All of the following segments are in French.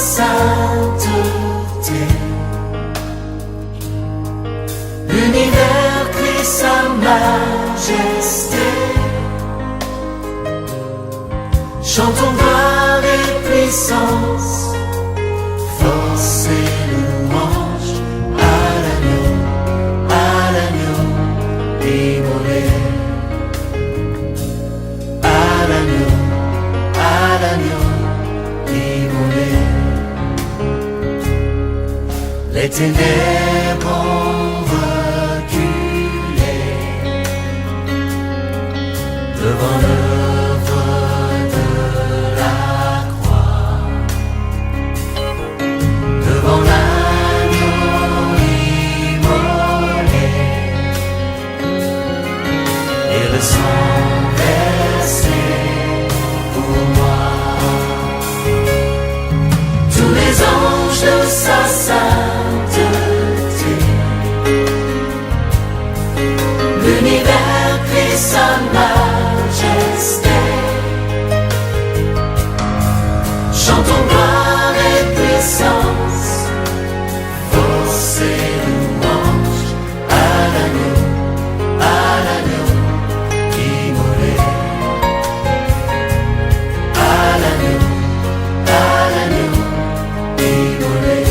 sainteté. L'univers crie sa majesté. Chantons gloire et puissance, force et louange à l'agneau immolé. À l'agneau immolé. Les ténèbres ont reculé devant l'œuvre de la croix, devant l'agneau immolé et le sang versé pour moi. Tous les anges de sa sainteté, l'univers crie sa majesté. Chantons gloire et puissance, force et louange à l'agneau immolé. À l'agneau immolé.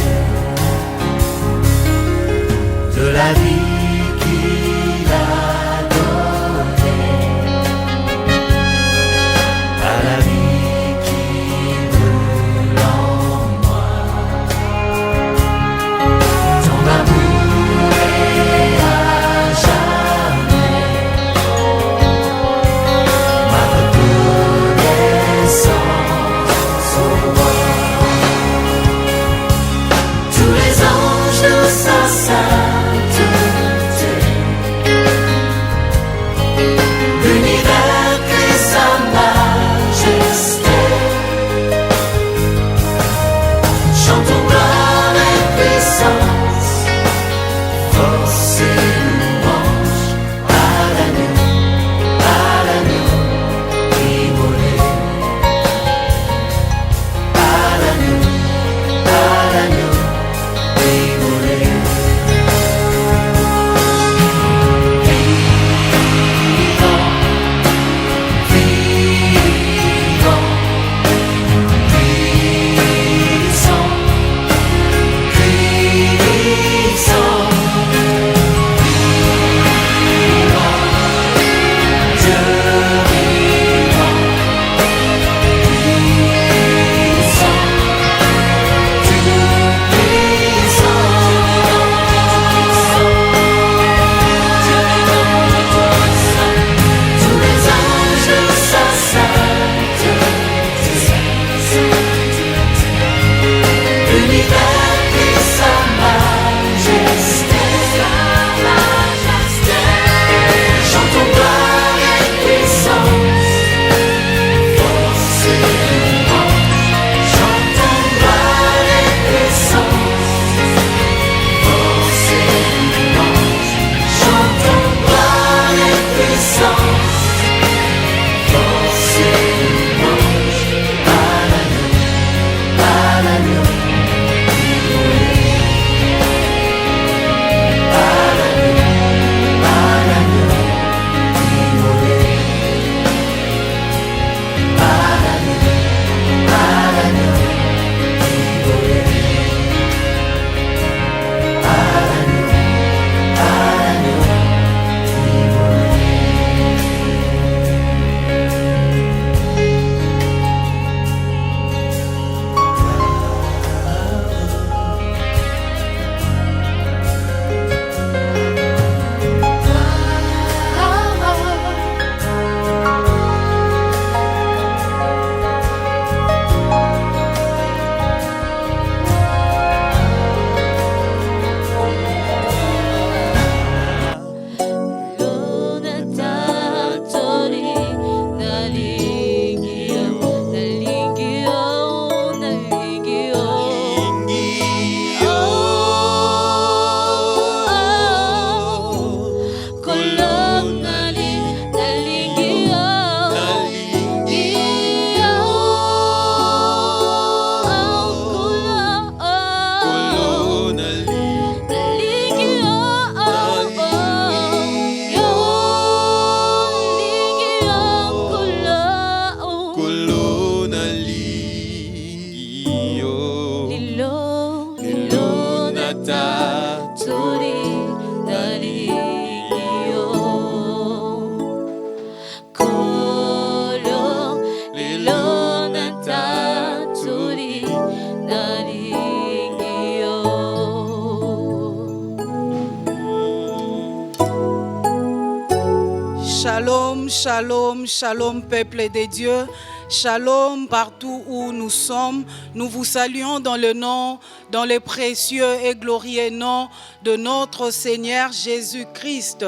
Shalom, shalom, shalom, peuple de Dieu. Shalom partout où nous sommes. Nous vous saluons dans le précieux et glorieux nom de notre Seigneur Jésus-Christ.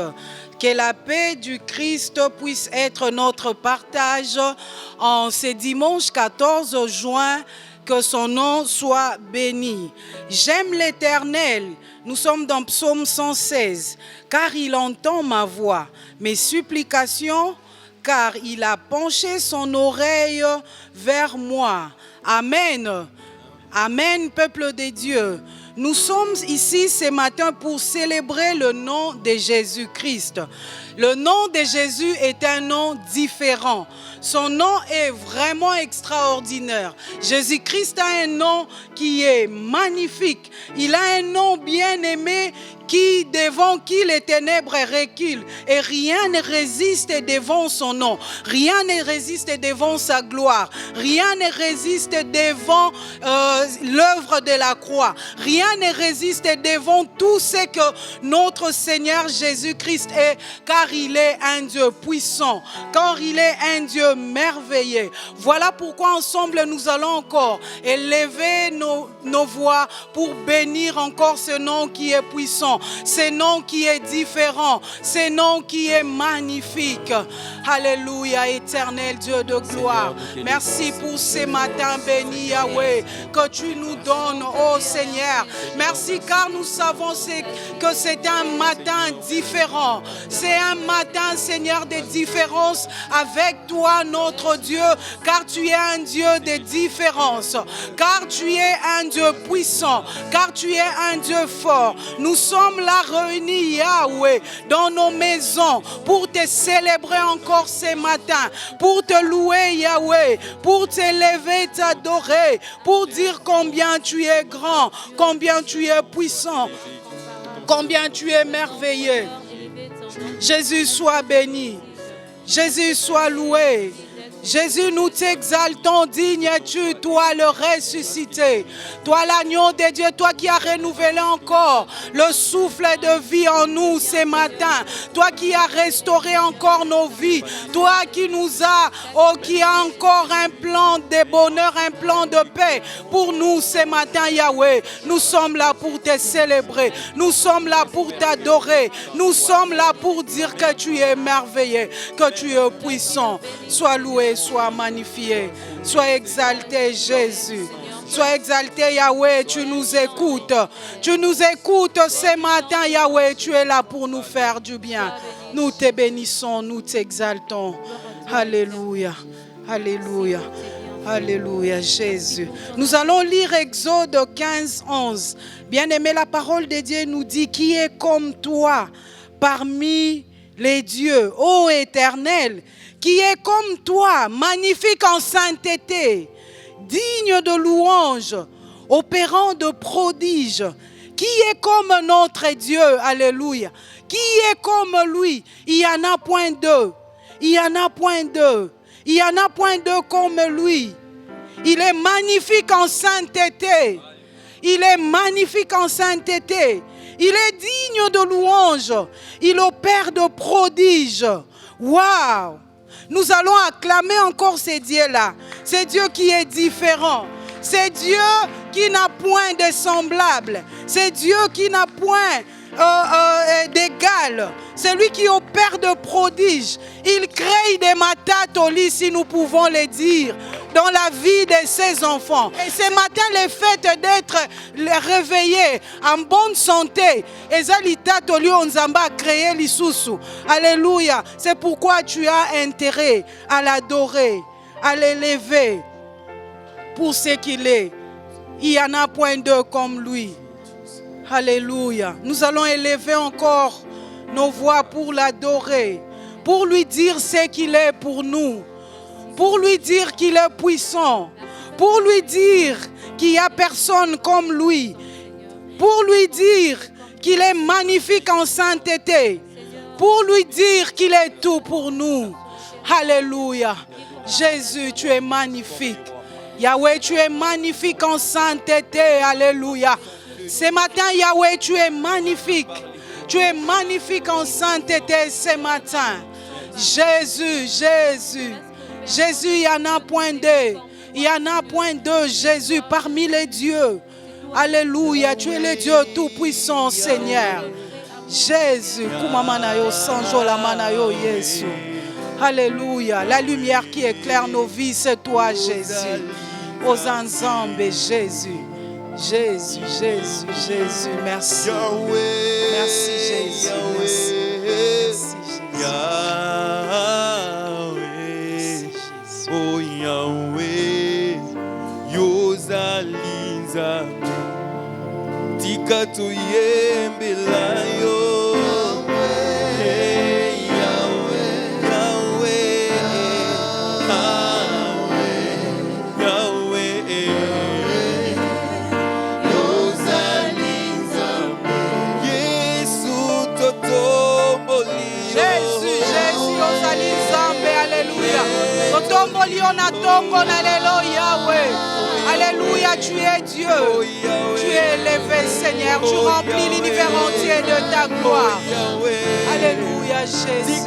Que la paix du Christ puisse être notre partage en ce dimanche 14 juin. Que son nom soit béni. J'aime l'Éternel. Nous sommes dans Psaume 116. Car il entend ma voix, mes supplications, car il a penché son oreille vers moi. Amen. Amen, peuple de Dieu. Nous sommes ici ce matin pour célébrer le nom de Jésus-Christ. Le nom de Jésus est un nom différent. Son nom est vraiment extraordinaire. Jésus-Christ a un nom qui est magnifique. Il a un nom bien aimé devant qui les ténèbres reculent. Et rien ne résiste devant son nom. Rien ne résiste devant sa gloire. Rien ne résiste devant l'œuvre de la croix. Rien ne résiste devant tout ce que notre Seigneur Jésus-Christ est, car il est un Dieu puissant, car il est un Dieu merveilleux. Voilà pourquoi ensemble nous allons encore élever nos voix pour bénir encore ce nom qui est puissant, ce nom qui est différent, ce nom qui est magnifique. Alléluia, éternel Dieu de gloire. Merci pour ce matin béni, Yahweh, que tu nous donnes, oh Seigneur. Merci car nous savons que c'est un matin différent. C'est un matin, Seigneur, de différence avec toi, notre Dieu, car tu es un Dieu de différence, car tu es un Dieu puissant, car tu es un Dieu fort. Nous sommes là réunis, Yahweh, dans nos maisons pour te célébrer encore ce matin, pour te louer, Yahweh, pour t'élever, t'adorer, pour dire combien tu es grand, combien tu es puissant, combien tu es merveilleux. Jésus soit béni, Jésus soit loué. Jésus, nous t'exaltons, digne es-tu, toi le ressuscité, toi l'agneau de Dieu, toi qui as renouvelé encore le souffle de vie en nous ce matin, toi qui as restauré encore nos vies, toi qui nous as, qui a encore un plan de bonheur, un plan de paix pour nous ce matin, Yahweh. Nous sommes là pour te célébrer, nous sommes là pour t'adorer, nous sommes là pour dire que tu es merveilleux, que tu es puissant. Sois loué, sois magnifié, sois exalté Jésus. Sois exalté Yahweh, tu nous écoutes. Tu nous écoutes ce matin Yahweh, tu es là pour nous faire du bien. Nous te bénissons, nous t'exaltons. Alléluia, alléluia, alléluia Jésus. Nous allons lire Exode 15, 11. Bien-aimé, la parole de Dieu nous dit: qui est comme toi parmi les dieux, ô Éternel, qui est comme toi, magnifique en sainteté, digne de louange, opérant de prodiges, qui est comme notre Dieu, alléluia, qui est comme lui, il n'y en a point deux, il n'y en a point deux, il n'y en a point deux comme lui. Il est magnifique en sainteté, il est magnifique en sainteté, il est digne de louange, il opère de prodiges. Waouh! Nous allons acclamer encore ce Dieu-là. C'est Dieu qui est différent. C'est Dieu qui n'a point de semblable. C'est Dieu qui n'a point d'égal. C'est lui qui opère de prodiges. Il crée des matatoli, si nous pouvons le dire, dans la vie de ses enfants. Et ce matin, le fait d'être réveillé en bonne santé, alléluia. C'est pourquoi tu as intérêt à l'adorer, à l'élever pour ce qu'il est. Il n'y en a point deux comme lui. Alléluia. Nous allons élever encore nos voix pour l'adorer, pour lui dire ce qu'il est pour nous, pour lui dire qu'il est puissant, pour lui dire qu'il n'y a personne comme lui, pour lui dire qu'il est magnifique en sainteté, pour lui dire qu'il est tout pour nous. Alléluia. Jésus, tu es magnifique. Yahweh, tu es magnifique en sainteté. Alléluia. Ce matin, Yahweh, tu es magnifique. Tu es magnifique en sainteté ce matin. Jésus, Jésus. Jésus, il n'y en a point deux. Il n'y en a point deux, Jésus, parmi les dieux. Alléluia, tu es le Dieu tout-puissant, Seigneur. Jésus, Kumamanayo, Sanjolamanayo, Jésus. Alléluia, la lumière qui éclaire nos vies, c'est toi, Jésus. Aux ensembles, Jésus. Jésus, Jésus, Jésus, merci. Merci, Jésus. Merci, merci Jésus. Yahweh, oh Yahweh, yozali nzambe, tika toyembela yo. Alléluia, tu es Dieu. Tu es élevé, Seigneur. Tu remplis l'univers entier de ta gloire. Alléluia, Jésus.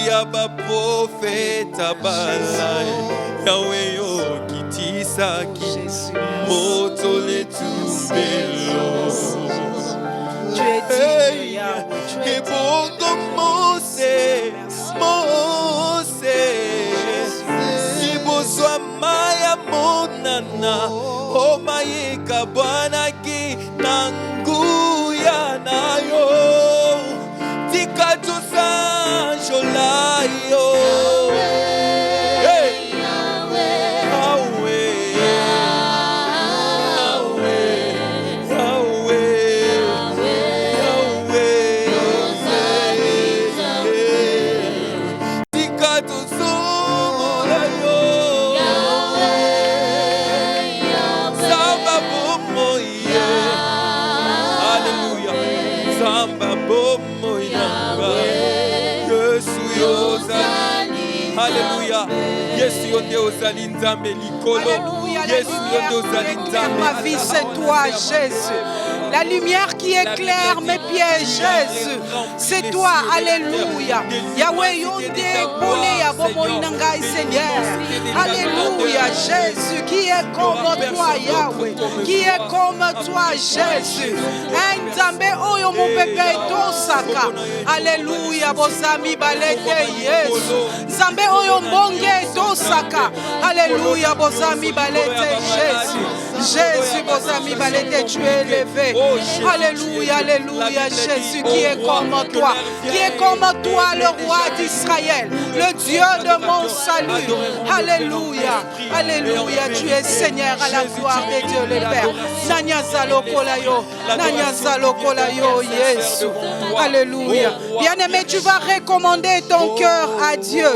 Yaba profeta balai Yahweh yo kitisaki moto le tumbelo. Tu es Dieu, Yahweh. Tu es Dieu. Mose Siboswa maya monana o maika bwana ki nanguya nayo tikatu Jolayo, hey, Yahweh, Yahweh, Yahweh, Yahweh, Tikato Solayo, Samba Bomoye, Hallelujah, Samba Bomoye. Alléluia. Yesu yote ozali nzambe likolo. Yesu yote ozali nzambe. Ma vie, c'est toi, Jésus. La lumière qui éclaire mes pieds, Jésus. C'est toi, alléluia. Yahweh yonde pole ya bomo inangai, Seigneur. Alléluia, Jésus. Qui est comme toi, Yahweh? Qui est comme toi, Jésus? Nzambe oyo mo pepe tosaka. Alléluia, bozami balete Yesu. Nzambe oyo mbonge tosaka. Alléluia, bozami balete Jésus. Jésus, bozami balete, tu es élevé. Alléluia, alléluia, Jésus qui est comme toi. Qui est comme toi, le roi d'Israël, le Dieu de mon salut. Alléluia, alléluia, tu es Seigneur à la gloire de Dieu le Père. Nanyazalo kolayo, Nanyazalo kolayo, Yesu. Alléluia. Bien-aimé, tu vas recommander ton cœur à Dieu.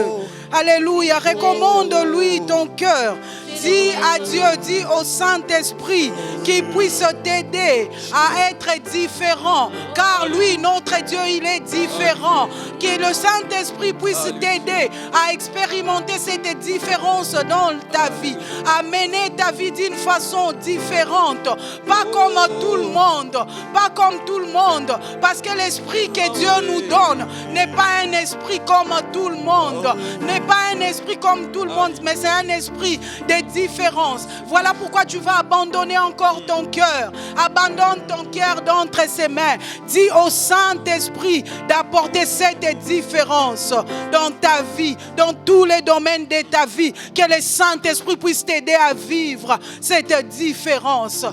Alléluia, recommande-lui ton cœur. Dis à Dieu, dis au Saint-Esprit qu'il puisse t'aider à être différent. Car lui, notre Dieu, il est différent. Que le Saint-Esprit puisse t'aider à expérimenter cette différence dans ta vie. À mener ta vie d'une façon différente. Pas comme tout le monde. Pas comme tout le monde. Parce que l'esprit que Dieu nous donne n'est pas un esprit comme tout le monde. N'est pas un esprit comme tout le monde. Mais c'est un esprit de différence. Voilà pourquoi tu vas abandonner encore ton cœur. Abandonne ton cœur d'entre ses mains. Dis au Saint-Esprit d'apporter cette différence dans ta vie, dans tous les domaines de ta vie. Que le Saint-Esprit puisse t'aider à vivre cette différence.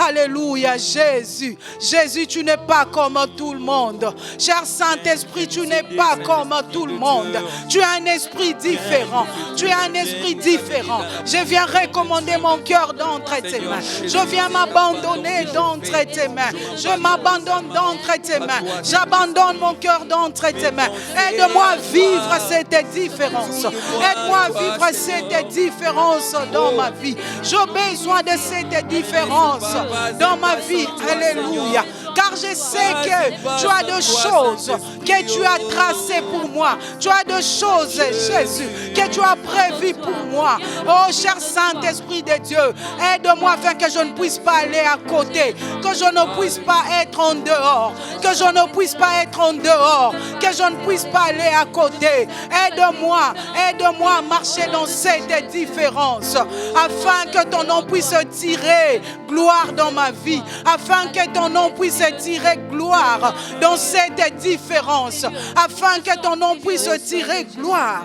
Alléluia, Jésus. Jésus, tu n'es pas comme tout le monde. Cher Saint-Esprit, tu n'es pas comme tout le monde. Tu as un esprit différent. Tu as un esprit différent. Je viens recommander mon cœur d'entre tes mains. Je viens m'abandonner d'entre tes mains. Je m'abandonne d'entre tes mains. J'abandonne mon cœur d'entre tes mains. Aide-moi à vivre cette différence. Aide-moi à vivre cette différence dans ma vie. J'ai besoin de cette différence dans ma vie. Alléluia. Car je sais que tu as des choses que tu as tracées pour moi. Tu as des choses, Jésus, que tu as prévues pour moi. Oh, cher Saint-Esprit de Dieu, aide-moi afin que je ne puisse pas aller à côté, que je ne puisse pas être en dehors, que je ne puisse pas être en dehors, que je ne puisse pas aller à côté. Aide-moi à marcher dans cette différence, afin que ton nom puisse tirer gloire dans ma vie, afin que ton nom puisse tirer gloire dans cette différence, afin que ton nom puisse tirer gloire.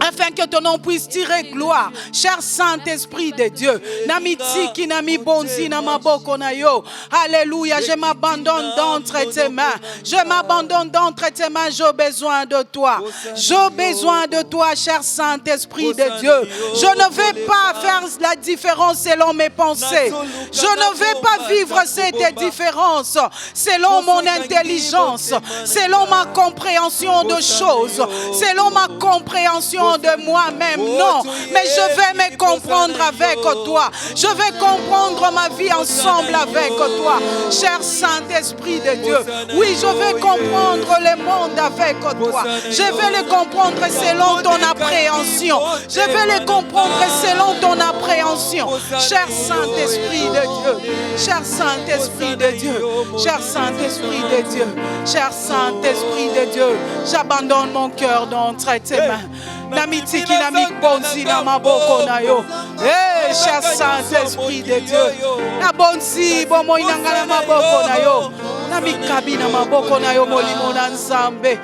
Afin que ton nom puisse tirer gloire. Cher Saint-Esprit de Dieu. Namitiki nami bonzi na maboko na yo. Alléluia. Je m'abandonne d'entre tes mains. Je m'abandonne d'entre tes mains. J'ai besoin de toi. J'ai besoin de toi, cher Saint-Esprit de Dieu. Je ne vais pas faire la différence selon mes pensées. Je ne vais pas vivre cette différence selon mon intelligence, selon ma compréhension de choses, selon ma compréhension de moi-même, non, mais je vais me comprendre avec toi. Je vais comprendre ma vie ensemble avec toi, cher Saint-Esprit de Dieu. Oui, je vais comprendre le monde avec toi. Je vais le comprendre selon ton appréhension. Je vais le comprendre selon ton appréhension, cher Saint-Esprit de Dieu. Cher Saint-Esprit de Dieu. Cher Saint-Esprit de Dieu. Cher Saint-Esprit de Dieu. J'abandonne mon cœur d'entre tes mains. Namitiki namik bonzi na maboko na yo. Eh, cher Saint-Esprit de Dieu. Na bonzi bomo inanga na maboko na yo. Namikabi na maboko na yo molimo na Nzambe.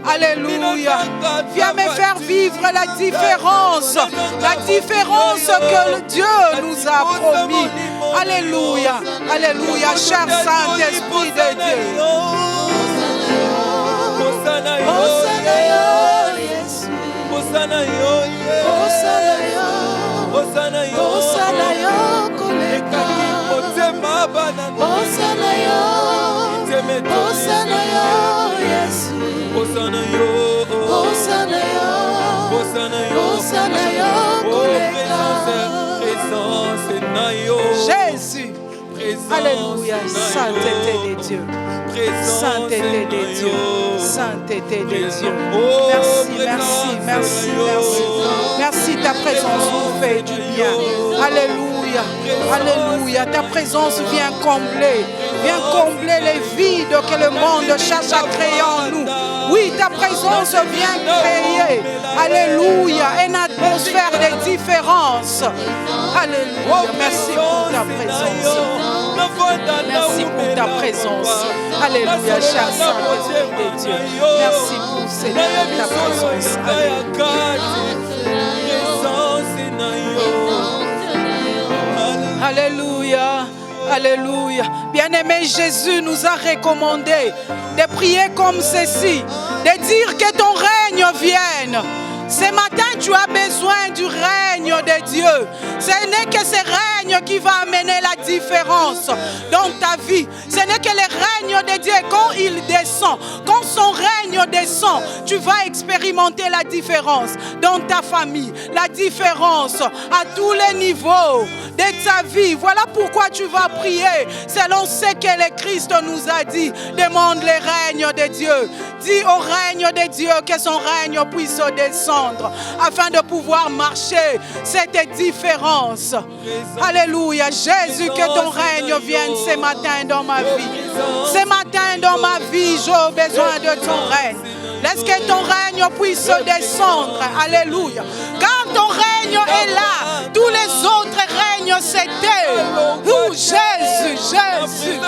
Alléluia. Viens me faire vivre la différence que le Dieu nous a promis. Alléluia. Alléluia, cher Saint-Esprit de Dieu. Osana yo, Osana yo, Osana yo, Osana yo, koleka. Osana yo, Osana yo, Yesu. Osana yo, Osana yo, Osana yo, Osana yo, koleka. Présence na yo. Jésus. Présence Alléluia, na yo. sainteté de Dieu. Sainteté de Dieu. Sainteté de Dieu. Merci. Merci, ta présence nous fait du bien. Alléluia. Alléluia. Ta présence vient combler les vides que le monde cherche à créer en nous. Oui, ta présence vient créer. Alléluia. Une atmosphère de différence. Alléluia. Merci pour ta présence. Merci pour ta présence. Alléluia, cher Saint-Esprit de Dieu. Merci pour ta présence. Alléluia. Alléluia. Bien-aimé, Jésus nous a recommandé de prier comme ceci, de dire que ton règne vienne. Ce matin, tu as besoin du règne de Dieu. Ce n'est que ce règne qui va amener la différence dans ta vie. Ce n'est que le règne de Dieu. Quand il descend, quand son règne descend, tu vas expérimenter la différence dans ta famille, la différence à tous les niveaux de ta vie. Voilà pourquoi tu vas prier selon ce que le Christ nous a dit. Demande le règne de Dieu. Dis au règne de Dieu que son règne puisse descendre afin de pouvoir marcher cette différence. Alléluia. Jésus, que ton règne vienne ce matin dans ma vie. Ce matin dans ma vie, j'ai besoin de ton règne. Laisse que ton règne puisse descendre. Alléluia. Car ton règne est là. Tous les autres règnes s'éteignent. Oh Jésus, Jésus.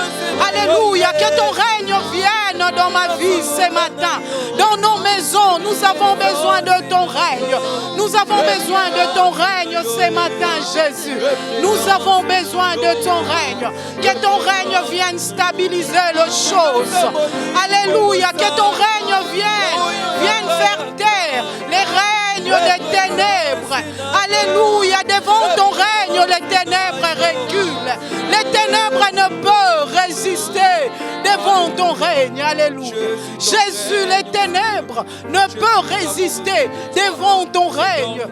Alléluia. Que ton règne vienne dans ma vie ce matin. Dans nos maisons, nous avons besoin de ton règne. Nous avons besoin de ton règne ce matin, Jésus. Nous avons besoin de ton règne. Que ton règne vienne stabiliser les choses. Alléluia. Que ton règne vienne faire taire les règnes des ténèbres. Alléluia. Devant ton règne, les ténèbres reculent. Les ténèbres ne peuvent résister devant ton règne. Alléluia. Jésus, les ténèbres ne peuvent résister devant ton règne.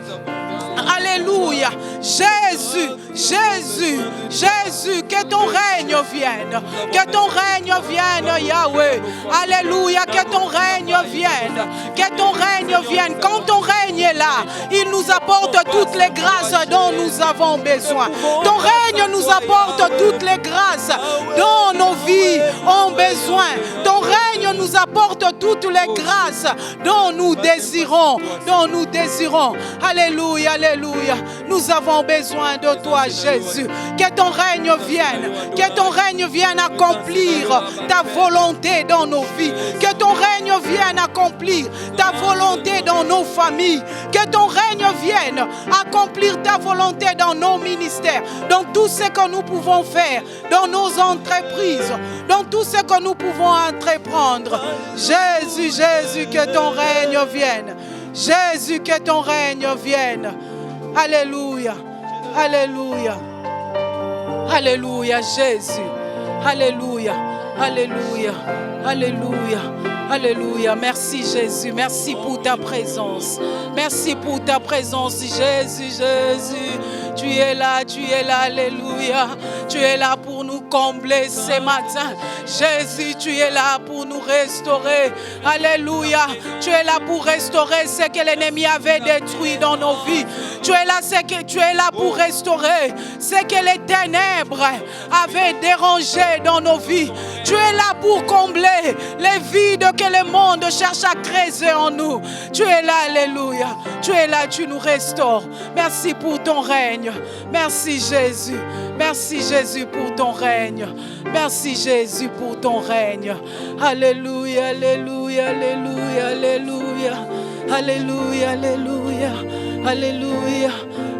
Alléluia. Jésus, Jésus, Jésus, que ton règne vienne. Que ton règne vienne, Yahweh. Alléluia, que ton règne vienne. Que ton règne vienne. Quand ton règne est là, il nous apporte toutes les grâces dont nous avons besoin. Ton règne nous apporte toutes les grâces dont nos vies ont besoin. Ton règne nous apporte toutes les grâces dont nous désirons. Alléluia, alléluia. Nous avons besoin de toi, Jésus. Que ton règne vienne. Que ton règne vienne accomplir ta volonté dans nos vies. Que ton règne vienne accomplir ta volonté dans nos familles. Que ton règne vienne accomplir ta volonté dans nos ministères. Dans tout ce que nous pouvons faire. Dans nos entreprises. Dans tout ce que nous pouvons entreprendre. Jésus, Jésus, que ton règne vienne. Jésus, que ton règne vienne. Alléluia. Alléluia. Alléluia, Jésus. Alléluia. Alléluia. Alléluia. Alléluia. Merci Jésus. Merci pour ta présence. Merci pour ta présence, Jésus, Jésus. Tu es là, alléluia. Tu es là pour nous combler ce matin. Jésus, tu es là pour nous restaurer. Alléluia. Tu es là pour restaurer ce que l'ennemi avait détruit dans nos vies. Tu es là pour restaurer ce que les ténèbres avaient dérangé dans nos vies. Tu es là pour combler les vides que le monde cherche à creuser en nous. Tu es là, alléluia. Tu es là, tu nous restaures. Merci pour ton règne. Merci Jésus. Merci Jésus pour ton règne. Merci Jésus pour ton règne. Alléluia, alléluia, alléluia, alléluia. Alléluia, alléluia, alléluia,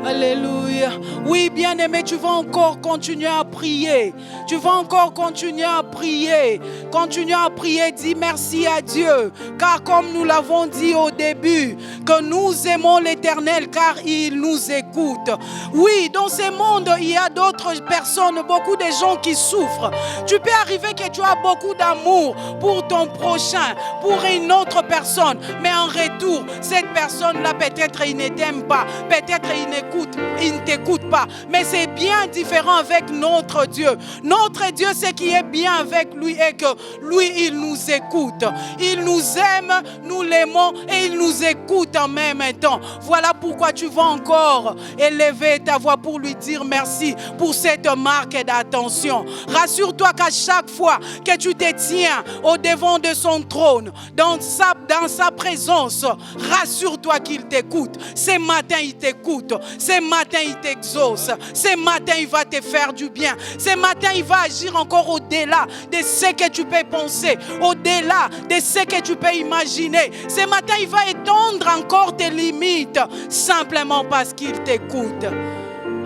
alléluia. Oui, bien-aimé, tu vas encore continuer à prier. Tu vas encore continuer à prier. Continue à prier, dis merci à Dieu. Car comme nous l'avons dit au début, que nous aimons l'Éternel car il nous écoute. Oui, dans ce monde, il y a d'autres personnes, beaucoup de gens qui souffrent. Tu peux arriver que tu as beaucoup d'amour pour ton prochain, pour une autre personne. Mais en retour, cette personne-là, peut-être il ne t'aime pas. Peut-être il ne t'écoute pas. Mais c'est bien différent avec notre Dieu. Notre Dieu, ce qui est bien avec lui est que lui, il nous écoute. Il nous aime, nous l'aimons et il nous écoute en même temps. Voilà pourquoi tu vas encore élever ta voix pour lui dire merci pour cette marque d'attention. Rassure-toi qu'à chaque fois que tu te tiens au devant de son trône, dans sa présence, rassure-toi qu'il t'écoute. Ce matin, il t'écoute. Ce matin, il t'exauce. Ce matin, il va te faire du bien. Ce matin, il va agir encore au-delà de ce que tu peux penser, au-delà de ce que tu peux imaginer. Ce matin, il va étendre encore tes limites, simplement parce qu'il t'écoute.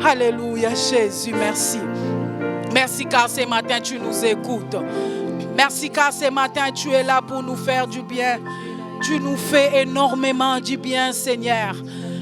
Alléluia, Jésus, merci. Merci car ce matin, tu nous écoutes. Merci car ce matin, tu es là pour nous faire du bien. Tu nous fais énormément du bien, Seigneur.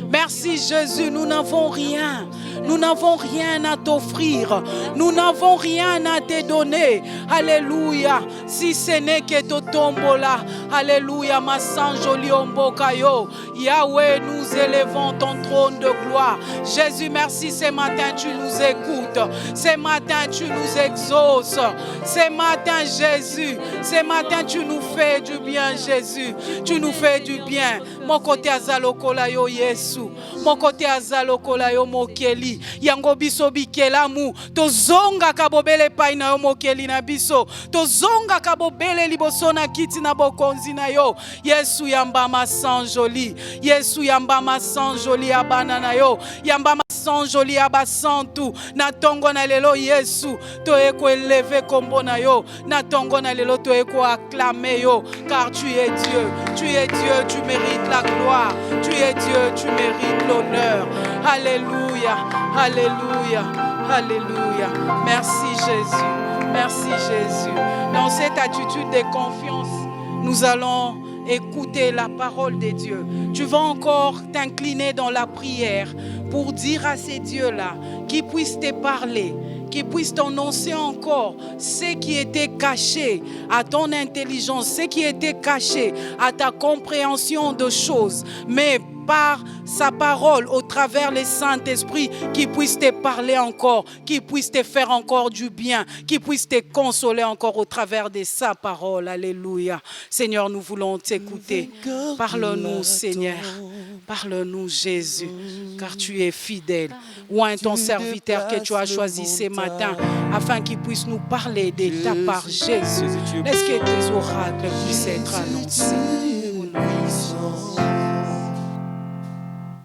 Merci Jésus, nous n'avons rien. Nous n'avons rien à t'offrir. Nous n'avons rien à te donner. Alléluia. Si ce n'est que Totombola. Alléluia. Ma Sanjoli Ombokayo. Yahweh, nous élevons ton trône de gloire. Jésus, merci. Ce matin, tu nous écoutes. Ce matin, tu nous exauces. Ce matin, Jésus. Ce matin, tu nous fais du bien, Jésus. Tu nous fais du bien. Mon côté azalokolayo Yesu. Mon côté azalokolayo Mokeli. mokili yango biso bikelamu tozonga kabobele pai na yo mokeli na biso tozonga kabobele liboso na kiti na bokonzi na yo Yesu yambama sanjoli Yesu yambama sanjoli ya bana na yo yambama sanjoli ya basantu na tongo na lelo Yesu toyeko eleve kombo na yo na tongo na lelo toyeko acclamer yo car tu es Dieu, tu mérites la gloire, tu es Dieu, tu mérites l'honneur. Alléluia, alléluia, alléluia. Merci Jésus, merci Jésus. Dans cette attitude de confiance, nous allons écouter la parole de Dieu. Tu vas encore t'incliner dans la prière pour dire à ces dieux-là qui puissent te parler, qui puissent t'annoncer encore ce qui était caché à ton intelligence, ce qui était caché à ta compréhension de choses, mais par sa parole, au travers le Saint-Esprit, qui puisse te parler encore, qui puisse te faire encore du bien, qui puisse te consoler encore au travers de sa parole. Alléluia. Seigneur, nous voulons t'écouter. Parle-nous, Seigneur. Parle-nous, Jésus, car tu es fidèle. Oint ton serviteur que tu as choisi ce matin, afin qu'il puisse nous parler de ta part, Jésus. Laisse que tes oracles puissent être annoncés.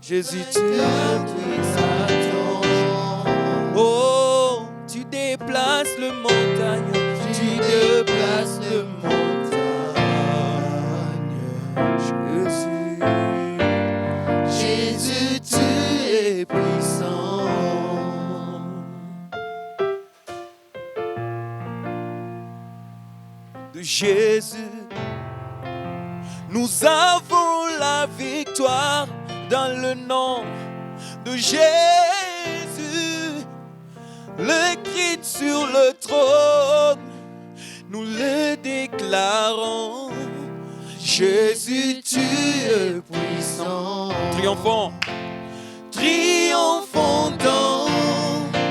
Jésus, tu es puissant. Oh, tu déplaces le montagne, tu déplaces le montagne. Jésus, tu es puissant. De Jésus, nous avons la victoire. Dans le nom de Jésus, le Christ sur le trône, nous le déclarons. Jésus, tu es puissant. Triomphons, triomphons dans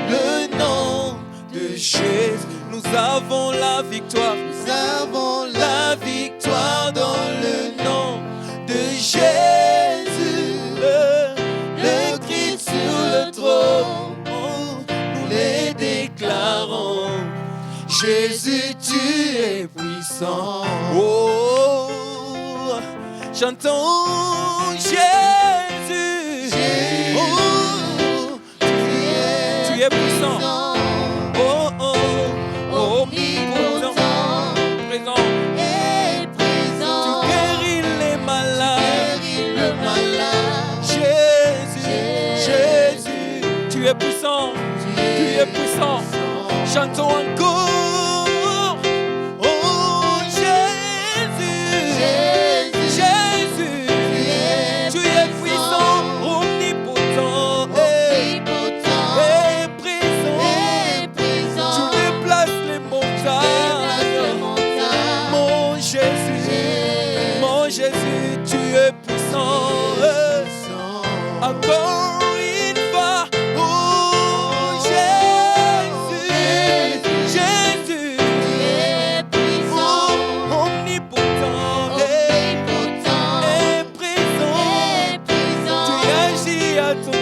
le nom de Jésus. Nous avons la victoire, nous avons la victoire dans le nom de Jésus. Le Christ sur le trône, nous les déclarons. Jésus, tu es puissant. Oh, chantons Jésus. Oh, tu es puissant. Oh, oh, omnipotent, présent. Tu guéris les malades. Jésus, tu es puissant, tu es puissant. Chantons encore. Oh Jésus, Jésus, tu es puissant, omnipotent, et présent. Tu déplaces les montagnes. Mon Jésus, tu es puissant. Encore une fois, oh Jésus, Jésus, tu es puissant, omnipotent, et présent. Tu agis à ton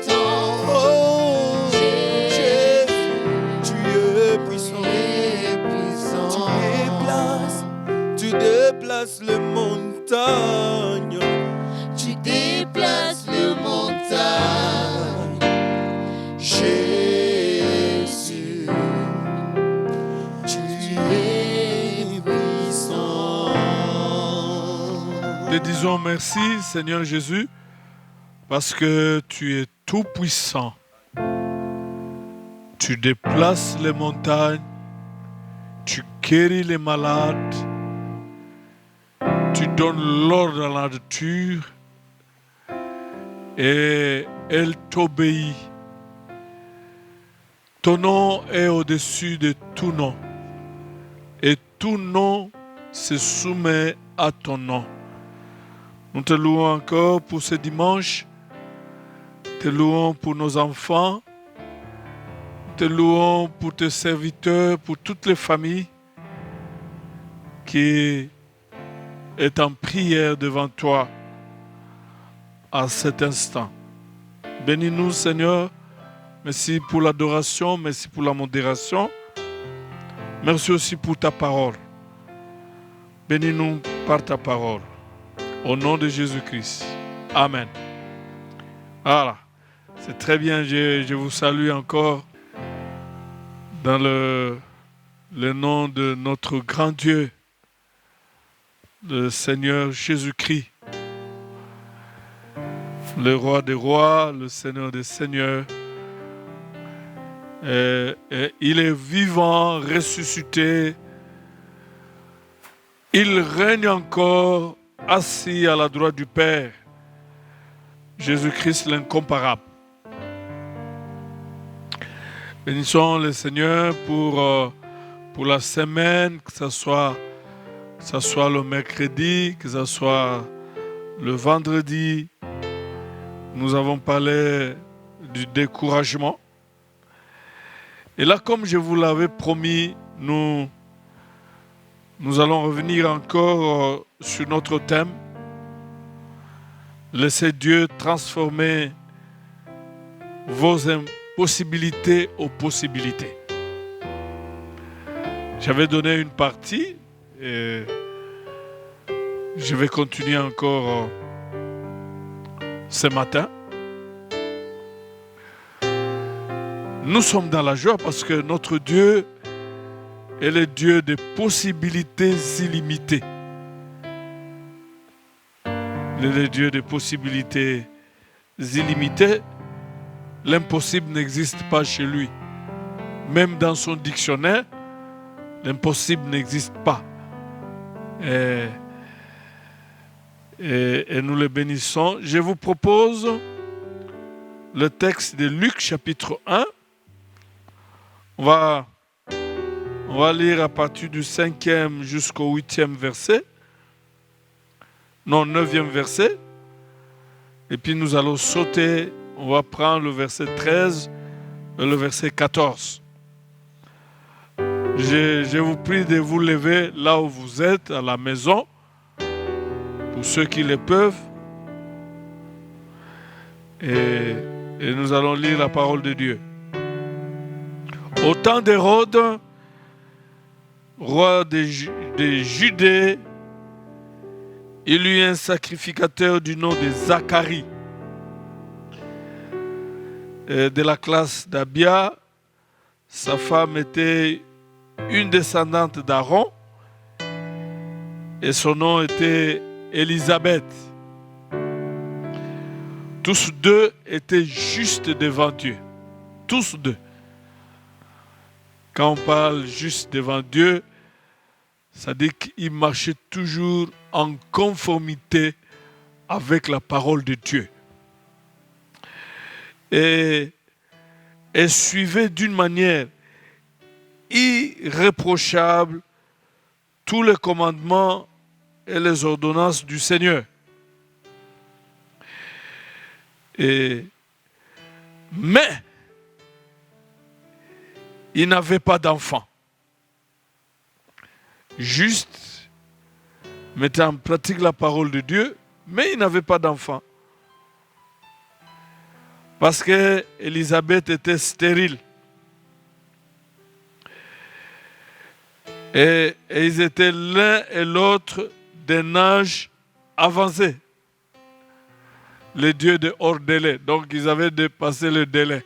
temps. Oh Jésus, tu es puissant. Tu déplaces le montagne. Tu déplaces le montagne. Jésus, tu es puissant. Te disons merci, Seigneur Jésus, parce que tu es tout puissant. Tu déplaces les montagnes, tu guéris les malades, tu donnes l'ordre à la nature et elle t'obéit. Ton nom est au-dessus de tout nom et tout nom se soumet à ton nom. Nous te louons encore pour ce dimanche, te louons pour nos enfants, te louons pour tes serviteurs, pour toutes les familles qui est en prière devant toi à cet instant. Bénis-nous, Seigneur. Merci pour l'adoration, merci pour la modération. Merci aussi pour ta parole. Bénis-nous par ta parole. Au nom de Jésus-Christ. Amen. Voilà. C'est très bien. Je vous salue encore dans le nom de notre grand Dieu, le Seigneur Jésus-Christ, le roi des rois, le Seigneur des seigneurs. Et il est vivant, ressuscité. Il règne encore, assis à la droite du Père. Jésus-Christ l'incomparable. Bénissons le Seigneur pour la semaine, que ce soit le mercredi, que ce soit le vendredi. Nous avons parlé du découragement. Et là, comme je vous l'avais promis, nous allons revenir encore sur notre thème. Laissez Dieu transformer vos impossibilités aux possibilités. J'avais donné une partie et je vais continuer encore ce matin. Nous sommes dans la joie parce que notre Dieu est le Dieu des possibilités illimitées. Il est le Dieu des possibilités illimitées. L'impossible n'existe pas chez lui. Même dans son dictionnaire, l'impossible n'existe pas. Et nous le bénissons. Je vous propose le texte de Luc chapitre 1. On va lire à partir du 5e jusqu'au 8e verset. Non, 9e verset. Et puis nous allons sauter. On va prendre le verset 13 et le verset 14. Je vous prie de vous lever là où vous êtes, à la maison, pour ceux qui le peuvent. Et nous allons lire la parole de Dieu. Au temps d'Hérode, roi de Judée, il eut un sacrificateur du nom de Zacharie, de la classe d'Abia. Sa femme était une descendante d'Aaron et son nom était Élisabeth. Tous deux étaient justes devant Dieu. Tous deux. Quand on parle juste devant Dieu, ça dit qu'ils marchaient toujours en conformité avec la parole de Dieu. Et suivaient d'une manière irréprochable tous les commandements et les ordonnances du Seigneur. Mais il n'avait pas d'enfant. Juste mettait en pratique la parole de Dieu, mais il n'avait pas d'enfant. Parce que Élisabeth était stérile. Et ils étaient l'un et l'autre d'un âge avancé. Les dieux de hors délai. Donc ils avaient dépassé le délai.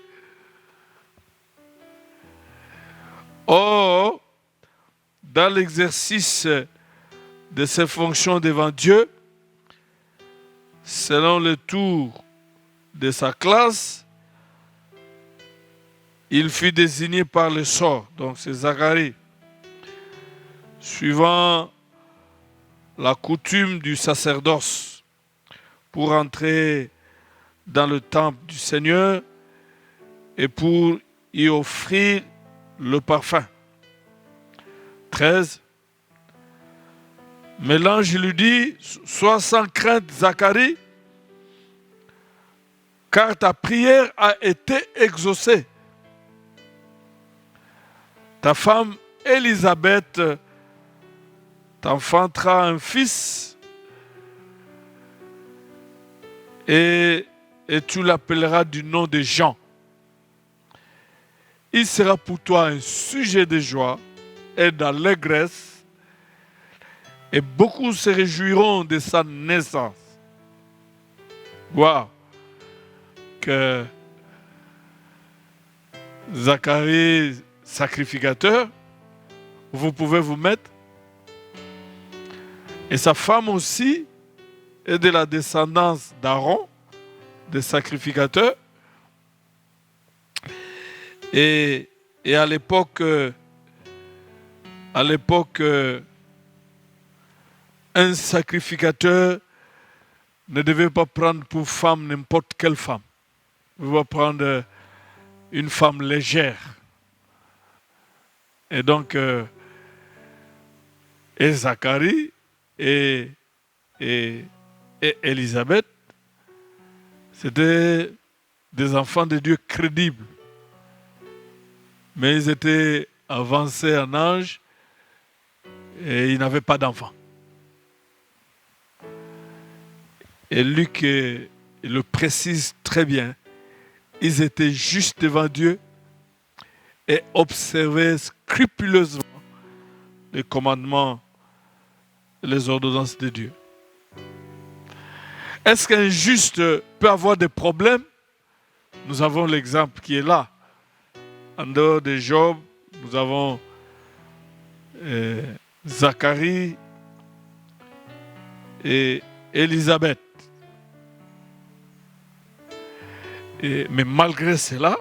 Or, dans l'exercice de ses fonctions devant Dieu, selon le tour de sa classe, il fut désigné par le sort, donc c'est Zacharie. Suivant la coutume du sacerdoce, pour entrer dans le temple du Seigneur et pour y offrir le parfum. 13. Mais l'ange lui dit, sois sans crainte, Zacharie, car ta prière a été exaucée. Ta femme Élisabeth t'enfantera un fils et et tu l'appelleras du nom de Jean. Il sera pour toi un sujet de joie et d'allégresse, et beaucoup se réjouiront de sa naissance. Waouh! Que Zacharie, sacrificateur, vous pouvez vous mettre. Et sa femme aussi est de la descendance d'Aaron, des sacrificateurs. Et à l'époque, un sacrificateur ne devait pas prendre pour femme n'importe quelle femme. Il devait prendre une femme légère. Et donc, et Zacharie et Élisabeth, c'était des enfants de Dieu crédibles. Mais ils étaient avancés en âge et ils n'avaient pas d'enfants. Et Luc le précise très bien. Ils étaient juste devant Dieu et observaient scrupuleusement les commandements, les ordonnances de Dieu. Est-ce qu'un juste peut avoir des problèmes? Nous avons l'exemple qui est là. En dehors de Job, nous avons Zacharie et Élisabeth. Mais malgré cela,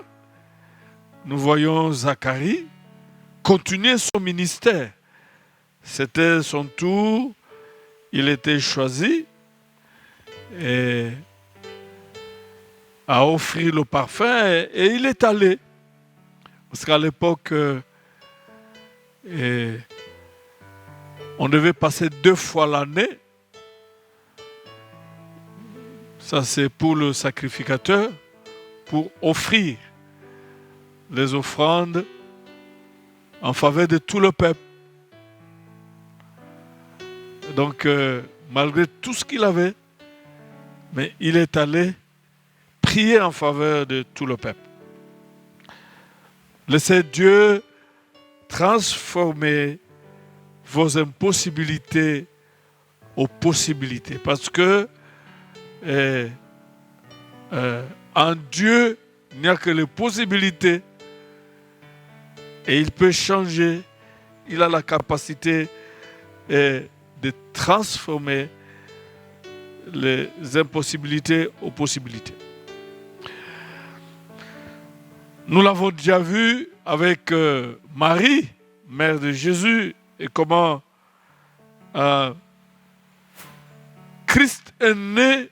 nous voyons Zacharie continuer son ministère. C'était son tour, il était choisi et à offrir le parfum et il est allé. Parce qu'à l'époque, on devait passer 2 fois l'année. Ça, c'est pour le sacrificateur, pour offrir les offrandes en faveur de tout le peuple. Donc, malgré tout ce qu'il avait, mais il est allé prier en faveur de tout le peuple. Laissez Dieu transformer vos impossibilités aux possibilités. Parce que en Dieu, il n'y a que les possibilités. Et il peut changer. Il a la capacité de transformer les impossibilités aux possibilités. Nous l'avons déjà vu avec Marie, mère de Jésus, et comment Christ est né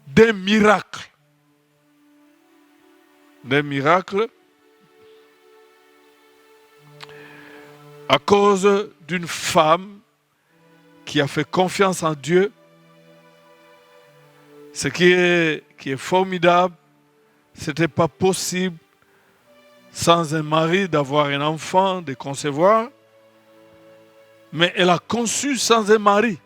des miracles. Des miracles à cause d'une femme qui a fait confiance en Dieu. Ce qui est formidable, ce n'était pas possible sans un mari d'avoir un enfant, de concevoir, mais elle a conçu sans un mari.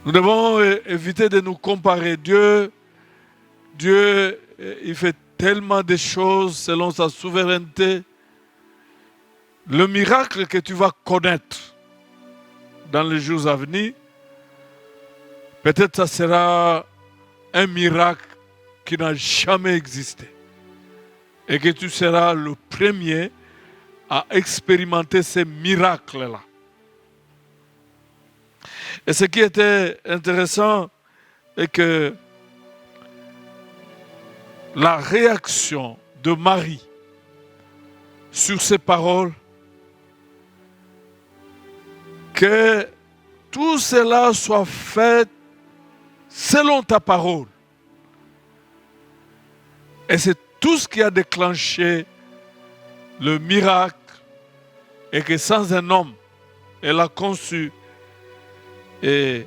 Nous devons éviter de nous comparer. Dieu, il fait tellement de choses selon sa souveraineté. Le miracle que tu vas connaître dans les jours à venir, peut-être ça sera un miracle qui n'a jamais existé. Et que tu seras le premier à expérimenter ces miracles-là. Et ce qui était intéressant est que la réaction de Marie sur ces paroles, que tout cela soit fait selon ta parole. Et c'est tout ce qui a déclenché le miracle, et que sans un homme, elle a conçu et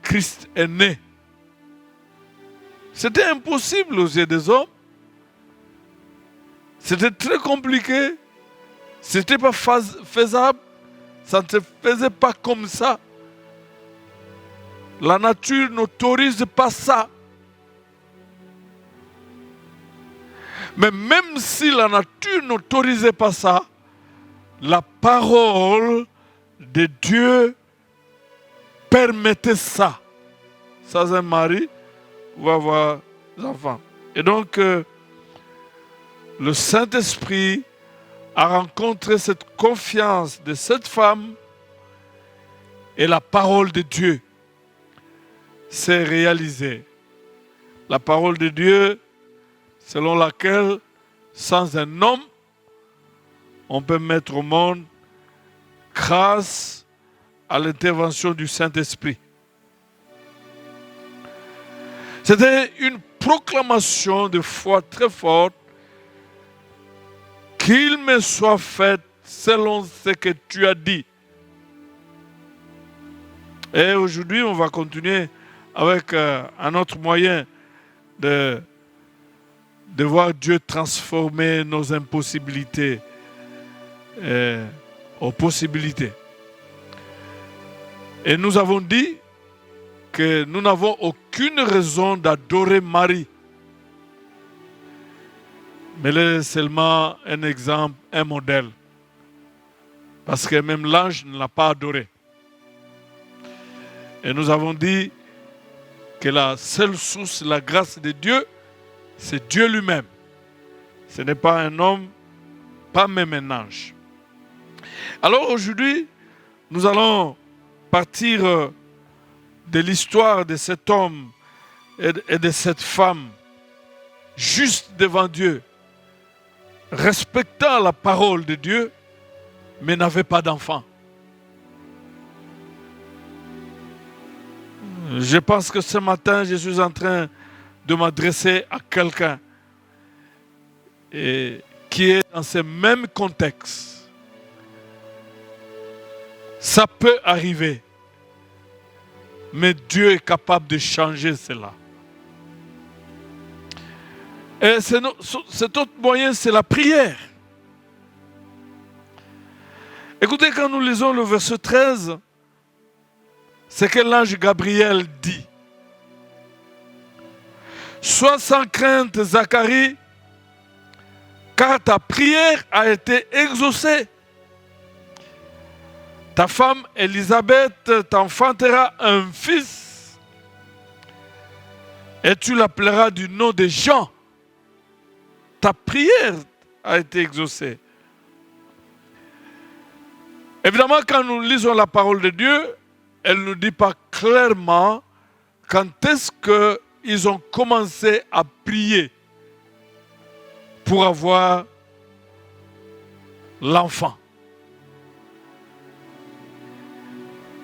Christ est né. C'était impossible aux yeux des hommes. C'était très compliqué. C'était pas faisable. Ça ne se faisait pas comme ça. La nature n'autorise pas ça. Mais même si la nature n'autorisait pas ça, la parole de Dieu permettait ça. Sans un mari, pour avoir des enfants. Et donc, le Saint-Esprit a rencontré cette confiance de cette femme et la parole de Dieu s'est réalisée. La parole de Dieu selon laquelle, sans un homme, on peut mettre au monde grâce à l'intervention du Saint-Esprit. C'était une proclamation de foi très forte. Qu'il me soit fait selon ce que tu as dit. Et aujourd'hui, on va continuer avec un autre moyen de voir Dieu transformer nos impossibilités aux possibilités. Et nous avons dit que nous n'avons aucune raison d'adorer Marie. Mais elle est seulement un exemple, un modèle. Parce que même l'ange ne l'a pas adoré. Et nous avons dit que la seule source de la grâce de Dieu, c'est Dieu lui-même. Ce n'est pas un homme, pas même un ange. Alors aujourd'hui, nous allons partir de l'histoire de cet homme et de cette femme, juste devant Dieu, respectant la parole de Dieu, mais n'avait pas d'enfant. Je pense que ce matin, je suis en train de m'adresser à quelqu'un qui est dans ce même contexte. Ça peut arriver, mais Dieu est capable de changer cela. Et cet autre moyen, c'est la prière. Écoutez, quand nous lisons le verset 13, c'est que l'ange Gabriel dit. Sois sans crainte, Zacharie, car ta prière a été exaucée. Ta femme Élisabeth t'enfantera un fils et tu l'appelleras du nom de Jean. Ta prière a été exaucée. Évidemment, quand nous lisons la parole de Dieu, elle ne nous dit pas clairement quand est-ce qu'ils ont commencé à prier pour avoir l'enfant.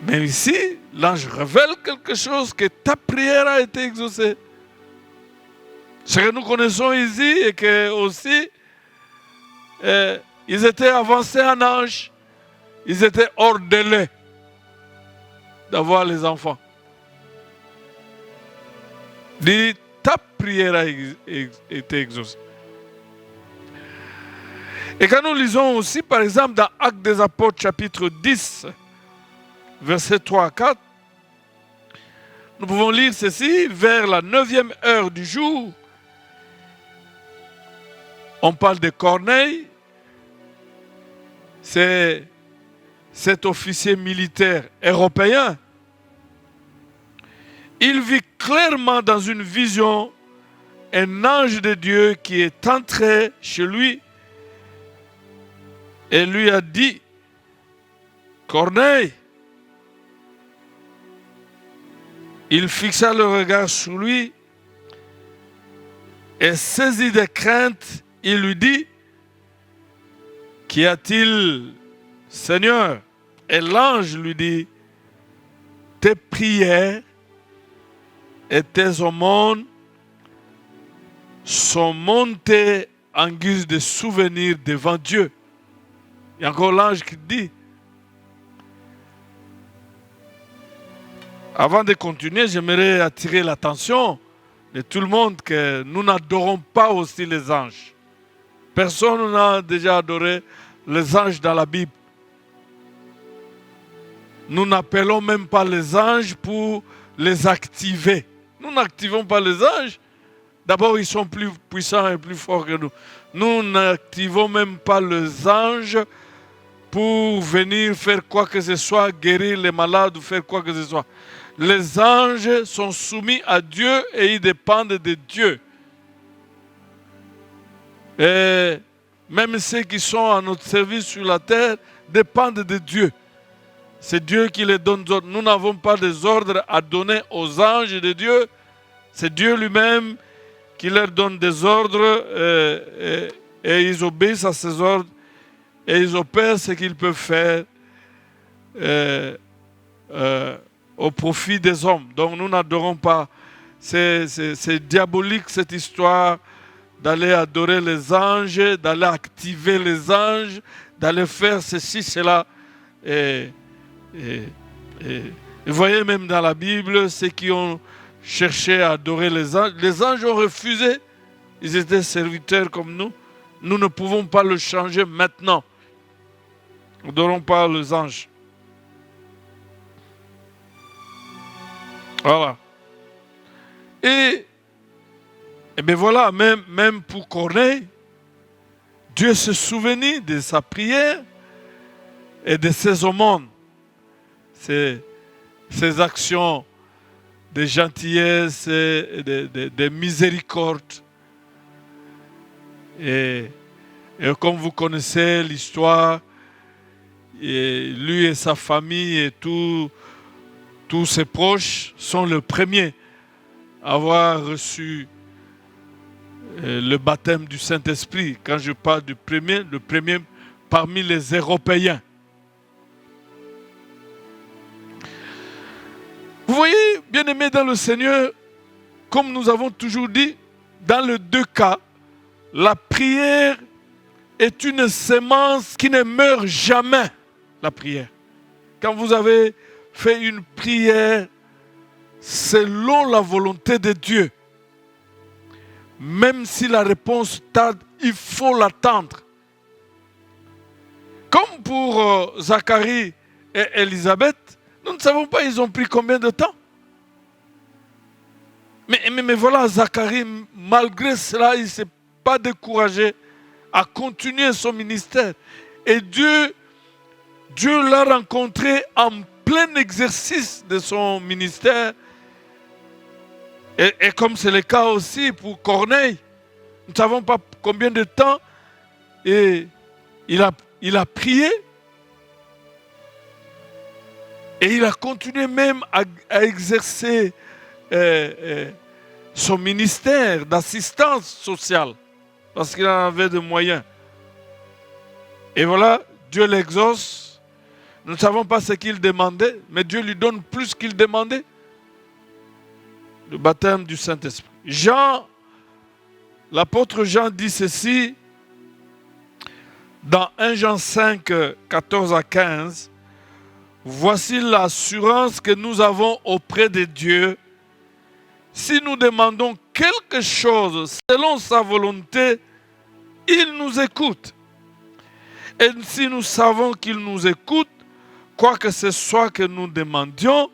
Mais ici, l'ange révèle quelque chose, que ta prière a été exaucée. Ce que nous connaissons ici et que aussi, ils étaient avancés en âge, ils étaient hors délai d'avoir les enfants. Dit, ta prière a été exaucée. Et quand nous lisons aussi, par exemple, dans Actes des Apôtres, chapitre 10, versets 3 à 4, nous pouvons lire ceci, vers la 9e heure du jour, on parle de Corneille, c'est cet officier militaire européen. Il vit clairement dans une vision un ange de Dieu qui est entré chez lui et lui a dit, Corneille. Il fixa le regard sur lui et saisi de crainte, il lui dit, qu'y a-t-il, Seigneur? Et l'ange lui dit, tes prières et tes aumônes sont montées en guise de souvenir devant Dieu. Il y a encore l'ange qui dit, avant de continuer, j'aimerais attirer l'attention de tout le monde que nous n'adorons pas aussi les anges. Personne n'a déjà adoré les anges dans la Bible. Nous n'appelons même pas les anges pour les activer. Nous n'activons pas les anges. D'abord, ils sont plus puissants et plus forts que nous. Nous n'activons même pas les anges pour venir faire quoi que ce soit, guérir les malades ou faire quoi que ce soit. Les anges sont soumis à Dieu et ils dépendent de Dieu. Et même ceux qui sont à notre service sur la terre dépendent de Dieu. C'est Dieu qui les donne des ordres. Nous n'avons pas des ordres à donner aux anges de Dieu. C'est Dieu lui-même qui leur donne des ordres et ils obéissent à ces ordres et ils opèrent ce qu'ils peuvent faire au profit des hommes. Donc nous n'adorons pas. C'est diabolique cette histoire d'aller adorer les anges, d'aller activer les anges, d'aller faire ceci, cela. Et vous voyez même dans la Bible, ceux qui ont cherché à adorer les anges ont refusé. Ils étaient serviteurs comme nous. Nous ne pouvons pas le changer maintenant. Nous n'adorons pas les anges. Voilà. Et bien voilà, même pour Corneille, Dieu se souvenait de sa prière et de ses aumônes. Ses actions de gentillesse et de miséricorde. Et comme vous connaissez l'histoire, lui et sa famille et tous ses proches sont les premiers à avoir reçu le baptême du Saint-Esprit. Quand je parle du premier, le premier parmi les Européens. Vous voyez, bien-aimés dans le Seigneur, comme nous avons toujours dit, dans les deux cas, la prière est une sémence qui ne meurt jamais, la prière. Quand vous avez fait une prière selon la volonté de Dieu, même si la réponse tarde, il faut l'attendre. Comme pour Zacharie et Élisabeth, nous ne savons pas, ils ont pris combien de temps. Mais voilà, Zacharie, malgré cela, il ne s'est pas découragé à continuer son ministère. Et Dieu l'a rencontré en plein exercice de son ministère. Et comme c'est le cas aussi pour Corneille, nous ne savons pas combien de temps, et il a prié. Et il a continué même à exercer son ministère d'assistance sociale, parce qu'il en avait des moyens. Et voilà, Dieu l'exauce. Nous ne savons pas ce qu'il demandait, mais Dieu lui donne plus qu'il demandait. Le baptême du Saint-Esprit. L'apôtre Jean dit ceci dans 1 Jean 5, 14 à 15. Voici l'assurance que nous avons auprès de Dieu. Si nous demandons quelque chose selon sa volonté, il nous écoute. Et si nous savons qu'il nous écoute, quoi que ce soit que nous demandions,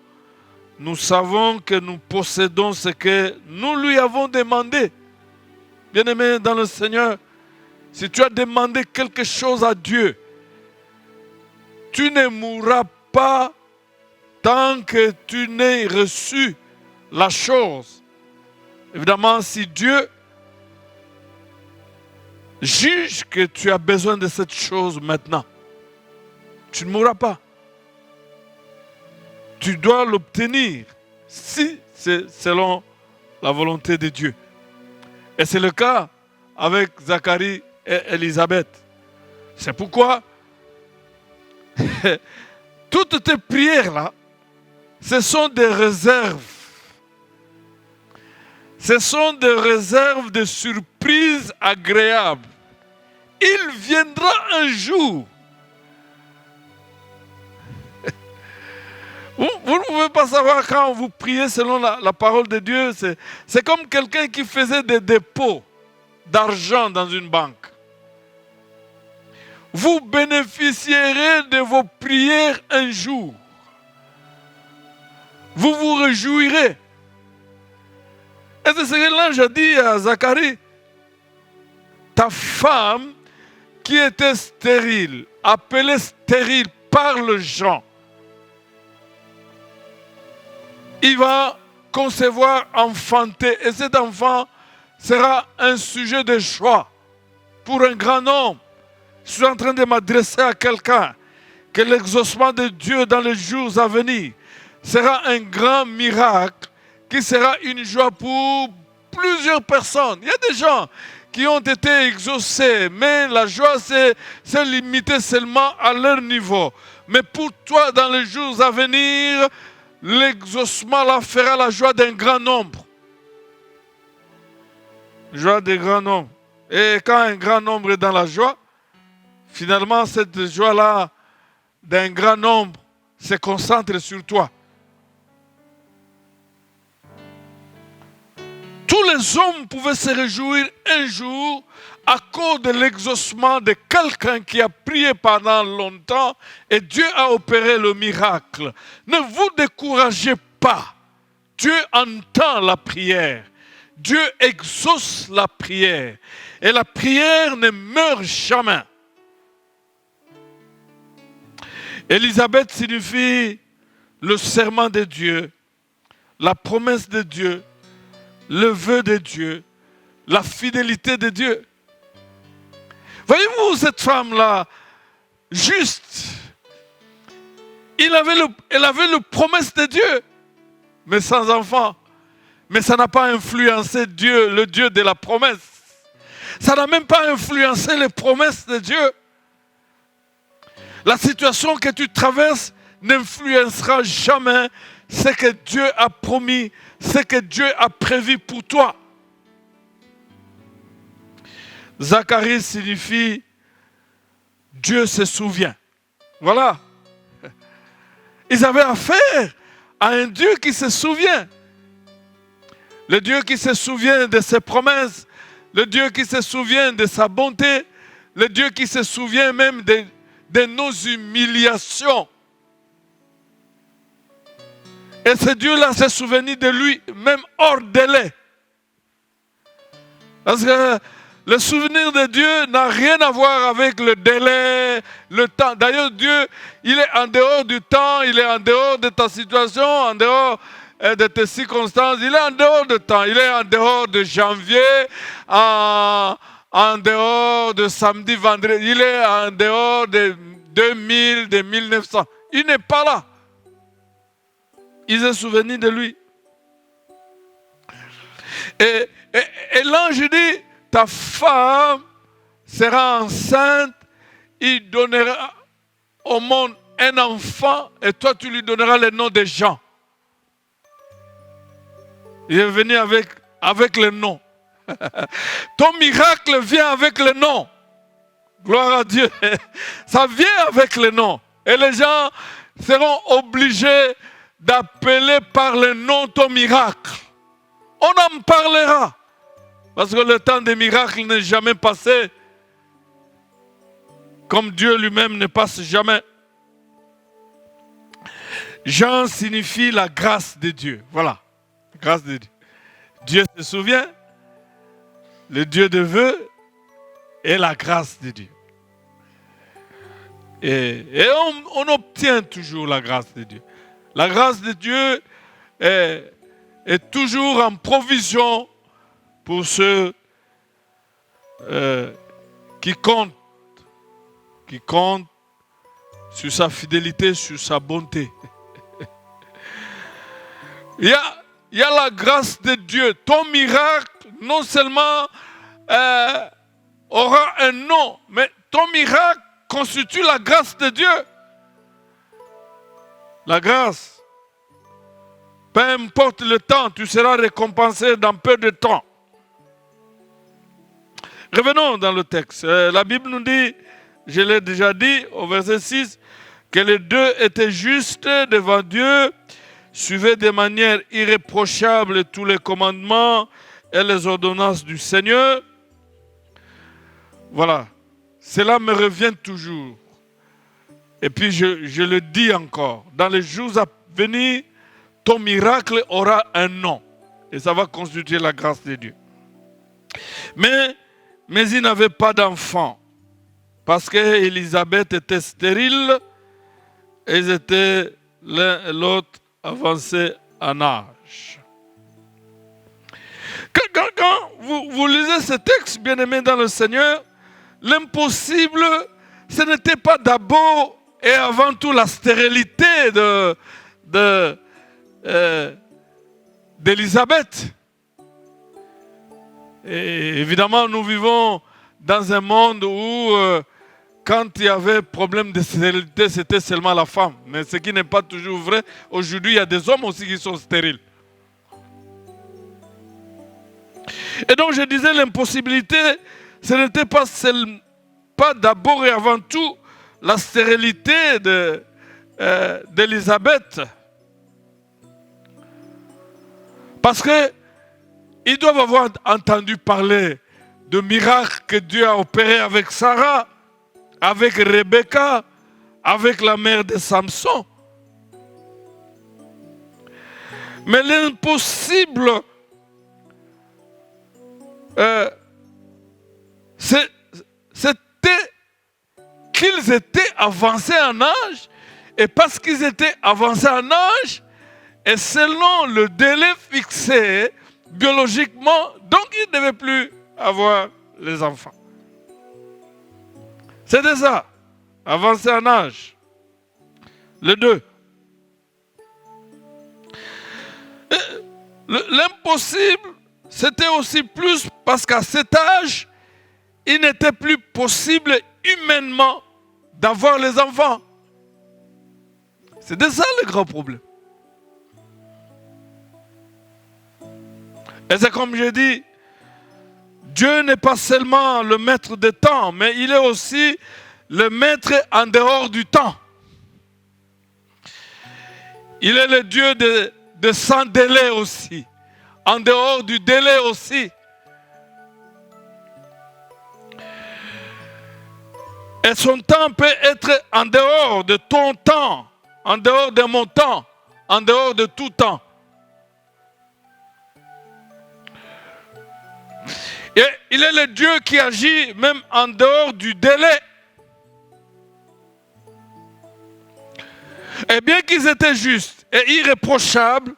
nous savons que nous possédons ce que nous lui avons demandé. Bien-aimé dans le Seigneur, si tu as demandé quelque chose à Dieu, tu ne mourras pas tant que tu n'aies reçu la chose. Évidemment, si Dieu juge que tu as besoin de cette chose maintenant, tu ne mourras pas. Tu dois l'obtenir si c'est selon la volonté de Dieu. Et c'est le cas avec Zacharie et Élisabeth. C'est pourquoi toutes tes prières-là, ce sont des réserves. Ce sont des réserves de surprises agréables. Il viendra un jour. Vous ne pouvez pas savoir quand vous priez selon la parole de Dieu. C'est comme quelqu'un qui faisait des dépôts d'argent dans une banque. Vous bénéficierez de vos prières un jour. vous vous réjouirez. Et c'est ce que l'ange a dit à Zacharie. Ta femme qui était stérile, appelée stérile par les gens, il va concevoir, enfanter. Et cet enfant sera un sujet de joie pour un grand nombre. Je suis en train de m'adresser à quelqu'un. Que l'exaucement de Dieu dans les jours à venir sera un grand miracle qui sera une joie pour plusieurs personnes. Il y a des gens qui ont été exaucés, mais la joie s'est limitée seulement à leur niveau. Mais pour toi, dans les jours à venir, l'exaucement là fera la joie d'un grand nombre. Joie d'un grand nombre. Et quand un grand nombre est dans la joie, finalement, cette joie-là d'un grand nombre se concentre sur toi. Tous les hommes pouvaient se réjouir un jour à cause de l'exaucement de quelqu'un qui a prié pendant longtemps et Dieu a opéré le miracle. Ne vous découragez pas. Dieu entend la prière. Dieu exauce la prière. Et la prière ne meurt jamais. Élisabeth signifie le serment de Dieu, la promesse de Dieu, le vœu de Dieu, la fidélité de Dieu. Voyez-vous cette femme-là, juste, elle avait la promesse de Dieu, mais sans enfant. Mais ça n'a pas influencé Dieu, le Dieu de la promesse. Ça n'a même pas influencé les promesses de Dieu. La situation que tu traverses n'influencera jamais ce que Dieu a promis, ce que Dieu a prévu pour toi. Zacharie signifie Dieu se souvient. Voilà. Ils avaient affaire à un Dieu qui se souvient. Le Dieu qui se souvient de ses promesses, le Dieu qui se souvient de sa bonté, le Dieu qui se souvient même de nos humiliations. Et ce Dieu-là s'est souvenu de lui, même hors délai. Parce que le souvenir de Dieu n'a rien à voir avec le délai, le temps. D'ailleurs, Dieu, il est en dehors du temps, il est en dehors de ta situation, en dehors de tes circonstances. Il est en dehors du temps, il est en dehors de janvier, en dehors de samedi, vendredi. Il est en dehors de 2000, de 1900. Il n'est pas là. Il s'est souvenu de lui. Et l'ange dit, ta femme sera enceinte, il donnera au monde un enfant et toi tu lui donneras le nom de Jean. Il est venu avec le nom. Ton miracle vient avec le nom. Gloire à Dieu. Ça vient avec le nom. Et les gens seront obligés d'appeler par le nom ton miracle. On en parlera. Parce que le temps des miracles n'est jamais passé. Comme Dieu lui-même ne passe jamais. Jean signifie la grâce de Dieu. Voilà. La grâce de Dieu. Dieu se souvient. Le Dieu de vœux et la grâce de Dieu. Et on obtient toujours la grâce de Dieu. La grâce de Dieu est toujours en provision pour ceux qui comptent sur sa fidélité, sur sa bonté. Il y a la grâce de Dieu. Ton miracle, non seulement aura un nom, mais ton miracle constitue la grâce de Dieu. La grâce. Peu importe le temps, tu seras récompensé dans peu de temps. Revenons dans le texte. La Bible nous dit, je l'ai déjà dit au verset 6, que les deux étaient justes devant Dieu, suivaient de manière irréprochable tous les commandements et les ordonnances du Seigneur. Voilà. Cela me revient toujours. Et puis je le dis encore. Dans les jours à venir, ton miracle aura un nom. Et ça va constituer la grâce de Dieu. Mais il n'avait pas d'enfant. Parce qu'Élisabeth était stérile. Et ils étaient l'un et l'autre avancés en âge. Quand vous lisez ce texte, bien-aimé dans le Seigneur, l'impossible, ce n'était pas d'abord et avant tout la stérilité d'Élisabeth. Et évidemment, nous vivons dans un monde où quand il y avait problème de stérilité, c'était seulement la femme. Mais ce qui n'est pas toujours vrai, aujourd'hui, il y a des hommes aussi qui sont stériles. Et donc, je disais, l'impossibilité, ce n'était pas d'abord et avant tout la stérilité d'Élisabeth. Parce qu'ils doivent avoir entendu parler de miracles que Dieu a opérés avec Sarah, avec Rebecca, avec la mère de Samson. Mais l'impossible, c'était qu'ils étaient avancés en âge, et parce qu'ils étaient avancés en âge, et selon le délai fixé biologiquement, donc ils ne devaient plus avoir les enfants. C'était ça, avancer en âge. Le 2. L'impossible, c'était aussi plus parce qu'à cet âge, il n'était plus possible humainement d'avoir les enfants. C'était ça le grand problème. Et c'est comme je dis, Dieu n'est pas seulement le maître des temps, mais il est aussi le maître en dehors du temps. Il est le Dieu de sans délai aussi, en dehors du délai aussi. Et son temps peut être en dehors de ton temps, en dehors de mon temps, en dehors de tout temps. Et il est le Dieu qui agit même en dehors du délai. Et bien qu'ils étaient justes et irréprochables,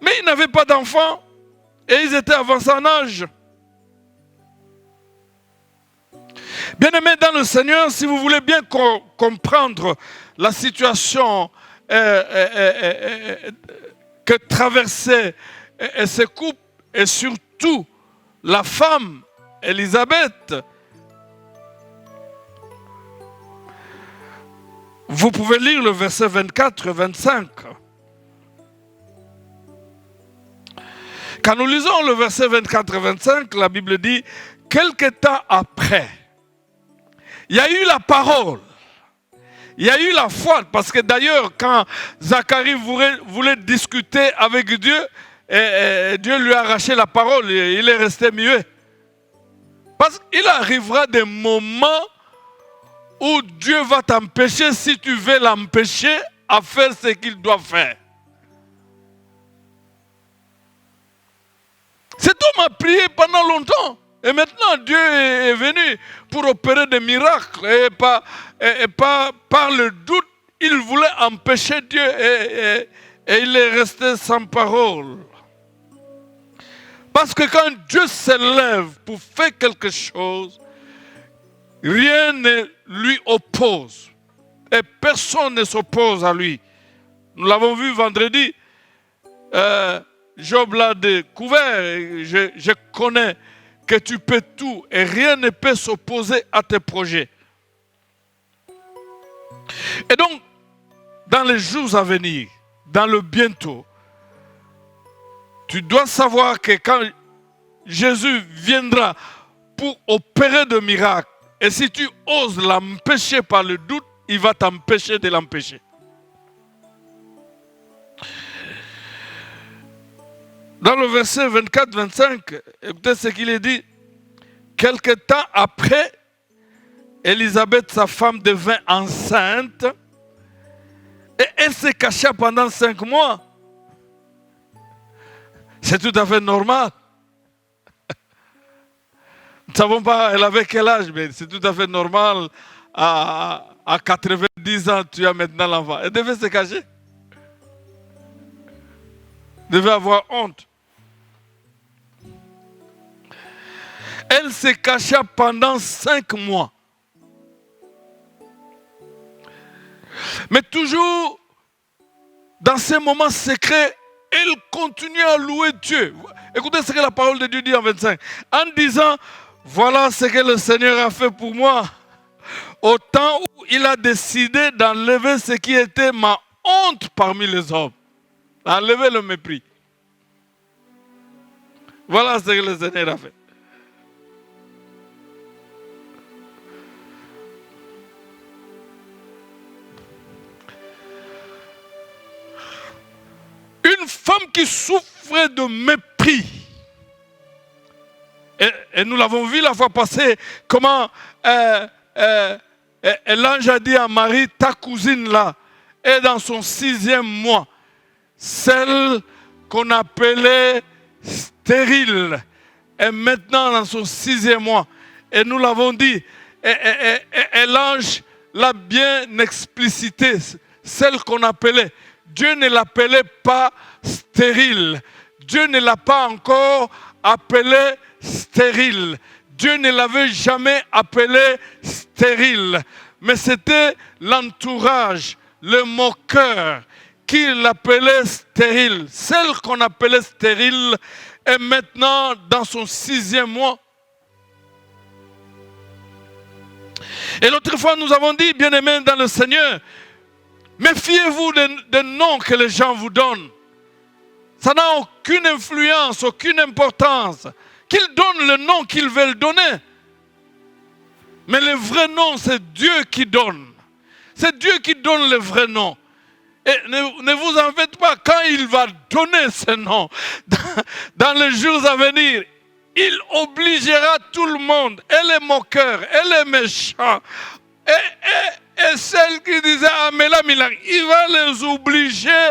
mais ils n'avaient pas d'enfants et ils étaient avancés en âge. Bien-aimés dans le Seigneur, si vous voulez bien comprendre la situation que traversait ce couple et surtout la femme Élisabeth, vous pouvez lire le verset 24 et 25. Quand nous lisons le verset 24 et 25, la Bible dit, quelque temps après, il y a eu la parole, il y a eu la foi, parce que d'ailleurs, quand Zacharie voulait discuter avec Dieu, et Dieu lui a arraché la parole, et il est resté muet. Parce qu'il arrivera des moments où Dieu va t'empêcher, si tu veux l'empêcher, à faire ce qu'il doit faire. Cet homme a prié pendant longtemps. Et maintenant, Dieu est venu pour opérer des miracles. Et pas par le doute, il voulait empêcher Dieu. Et il est resté sans parole. Parce que quand Dieu se lève pour faire quelque chose, rien ne lui oppose. Et personne ne s'oppose à lui. Nous l'avons vu vendredi. Job l'a découvert. Je connais que tu peux tout et rien ne peut s'opposer à tes projets. Et donc, dans les jours à venir, dans le bientôt, tu dois savoir que quand Jésus viendra pour opérer de miracles, et si tu oses l'empêcher par le doute, il va t'empêcher de l'empêcher. Dans le verset 24-25, écoutez ce qu'il est dit. Quelque temps après, Élisabeth, sa femme, devint enceinte et elle se cacha pendant 5 mois. C'est tout à fait normal. Nous ne savons pas, elle avait quel âge, mais c'est tout à fait normal. À 90 ans, tu as maintenant l'enfant. Elle devait se cacher. Elle devait avoir honte. Elle se cacha pendant 5 mois. Mais toujours, dans ces moments secrets, elle continue à louer Dieu. Écoutez ce que la parole de Dieu dit en 25. En disant, voilà ce que le Seigneur a fait pour moi. Au temps où il a décidé d'enlever ce qui était ma honte parmi les hommes. Enlever le mépris. Voilà ce que le Seigneur a fait. Une femme qui souffrait de mépris. Et nous l'avons vu la fois passée, comment l'ange a dit à Marie, ta cousine là, est dans son 6e mois. Celle qu'on appelait stérile est maintenant dans son 6e mois. Et nous l'avons dit, et l'ange l'a bien explicité, celle qu'on appelait. Dieu ne l'appelait pas stérile. Dieu ne l'a pas encore appelée stérile. Dieu ne l'avait jamais appelée stérile. Mais c'était l'entourage, le moqueur, qui l'appelait stérile. Celle qu'on appelait stérile est maintenant dans son 6e mois. Et l'autre fois, nous avons dit, bien-aimés dans le Seigneur, méfiez-vous des noms que les gens vous donnent. Ça n'a aucune influence, aucune importance. Qu'ils donnent le nom qu'ils veulent donner. Mais le vrai nom, c'est Dieu qui donne. C'est Dieu qui donne le vrai nom. Et ne vous en faites pas, quand il va donner ce nom, dans les jours à venir, il obligera tout le monde, et les moqueurs, et les méchants, et celles qui disaient Amela Milan, il va les obliger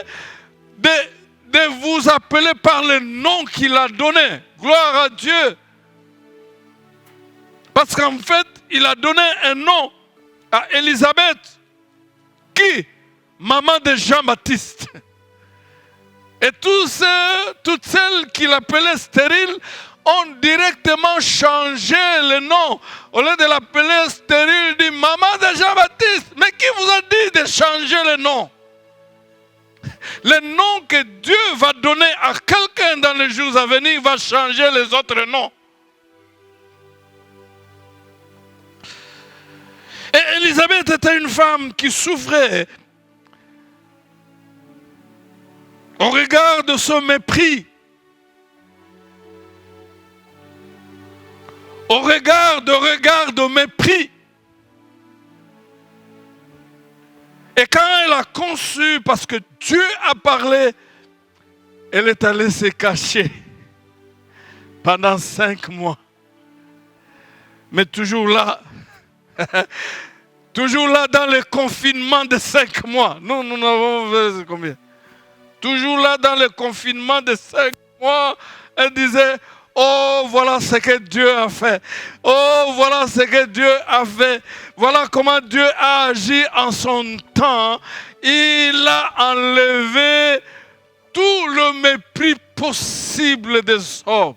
de vous appeler par le nom qu'il a donné. Gloire à Dieu. Parce qu'en fait, il a donné un nom à Élisabeth, qui, maman de Jean-Baptiste. Et toutes celles qu'il appelait stériles ont directement changé le nom. Au lieu de l'appeler stérile, dit maman de Jean-Baptiste. Mais qui vous a dit de changer le nom? Le nom que Dieu va donner à quelqu'un dans les jours à venir va changer les autres noms. Et Élisabeth était une femme qui souffrait au regard de ce mépris. Au regard de mépris. Et quand elle a conçu, parce que Dieu a parlé, elle est allée se cacher pendant 5 mois. Mais toujours là, dans le confinement de 5 mois. Nous avons fait combien? Toujours là dans le confinement de 5 mois, elle disait, oh, voilà ce que Dieu a fait. Oh, voilà ce que Dieu a fait. Voilà comment Dieu a agi en son temps. Il a enlevé tout le mépris possible des hommes.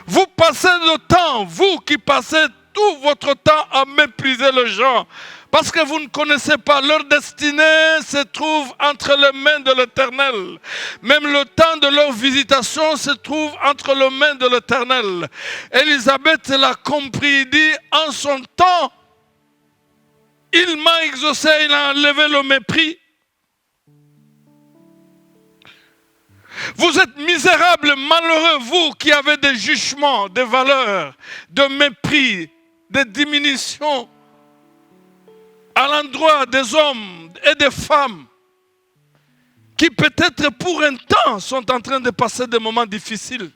Vous passez le temps, vous qui passez tout votre temps à mépriser les gens, parce que vous ne connaissez pas leur destinée, se trouve entre les mains de l'Éternel. Même le temps de leur visitation se trouve entre les mains de l'Éternel. Élisabeth l'a compris, dit, en son temps, il m'a exaucé, il a enlevé le mépris. Vous êtes misérables, malheureux, vous qui avez des jugements, des valeurs, de mépris, de diminution à l'endroit des hommes et des femmes qui peut-être pour un temps sont en train de passer des moments difficiles.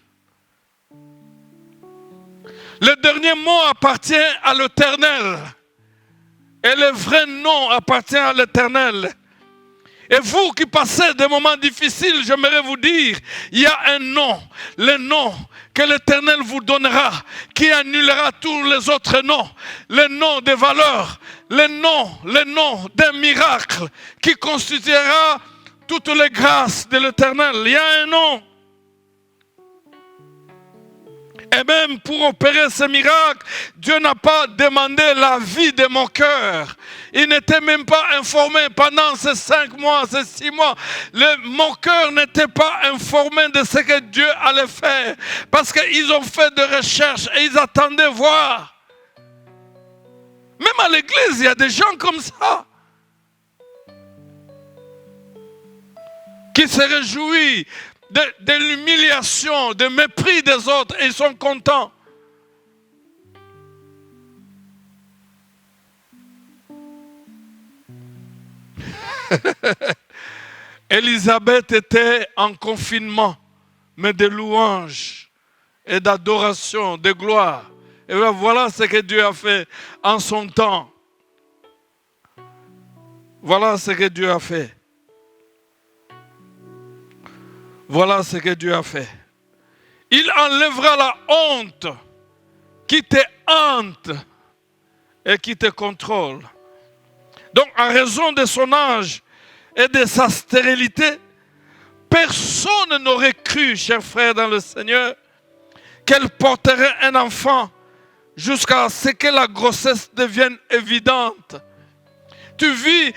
Le dernier mot appartient à l'Éternel et le vrai nom appartient à l'Éternel. Et vous qui passez des moments difficiles, j'aimerais vous dire, il y a un nom, le nom que l'Éternel vous donnera, qui annulera tous les autres noms, le nom des valeurs, le nom d'un miracle, qui constituera toutes les grâces de l'Éternel. Il y a un nom. Et même pour opérer ce miracle, Dieu n'a pas demandé la vie de mon cœur. Il n'était même pas informé pendant ces 5 mois, ces 6 mois. Mon cœur n'était pas informé de ce que Dieu allait faire. Parce qu'ils ont fait des recherches et ils attendaient voir. Même à l'église, il y a des gens comme ça. Qui se réjouissent de l'humiliation, du mépris des autres, et ils sont contents. Élisabeth était en confinement, mais de louanges et d'adoration, de gloire. Et voilà ce que Dieu a fait en son temps. Voilà ce que Dieu a fait. Voilà ce que Dieu a fait. Il enlèvera la honte qui te hante et qui te contrôle. Donc, en raison de son âge et de sa stérilité, personne n'aurait cru, chers frères dans le Seigneur, qu'elle porterait un enfant jusqu'à ce que la grossesse devienne évidente. Tu vis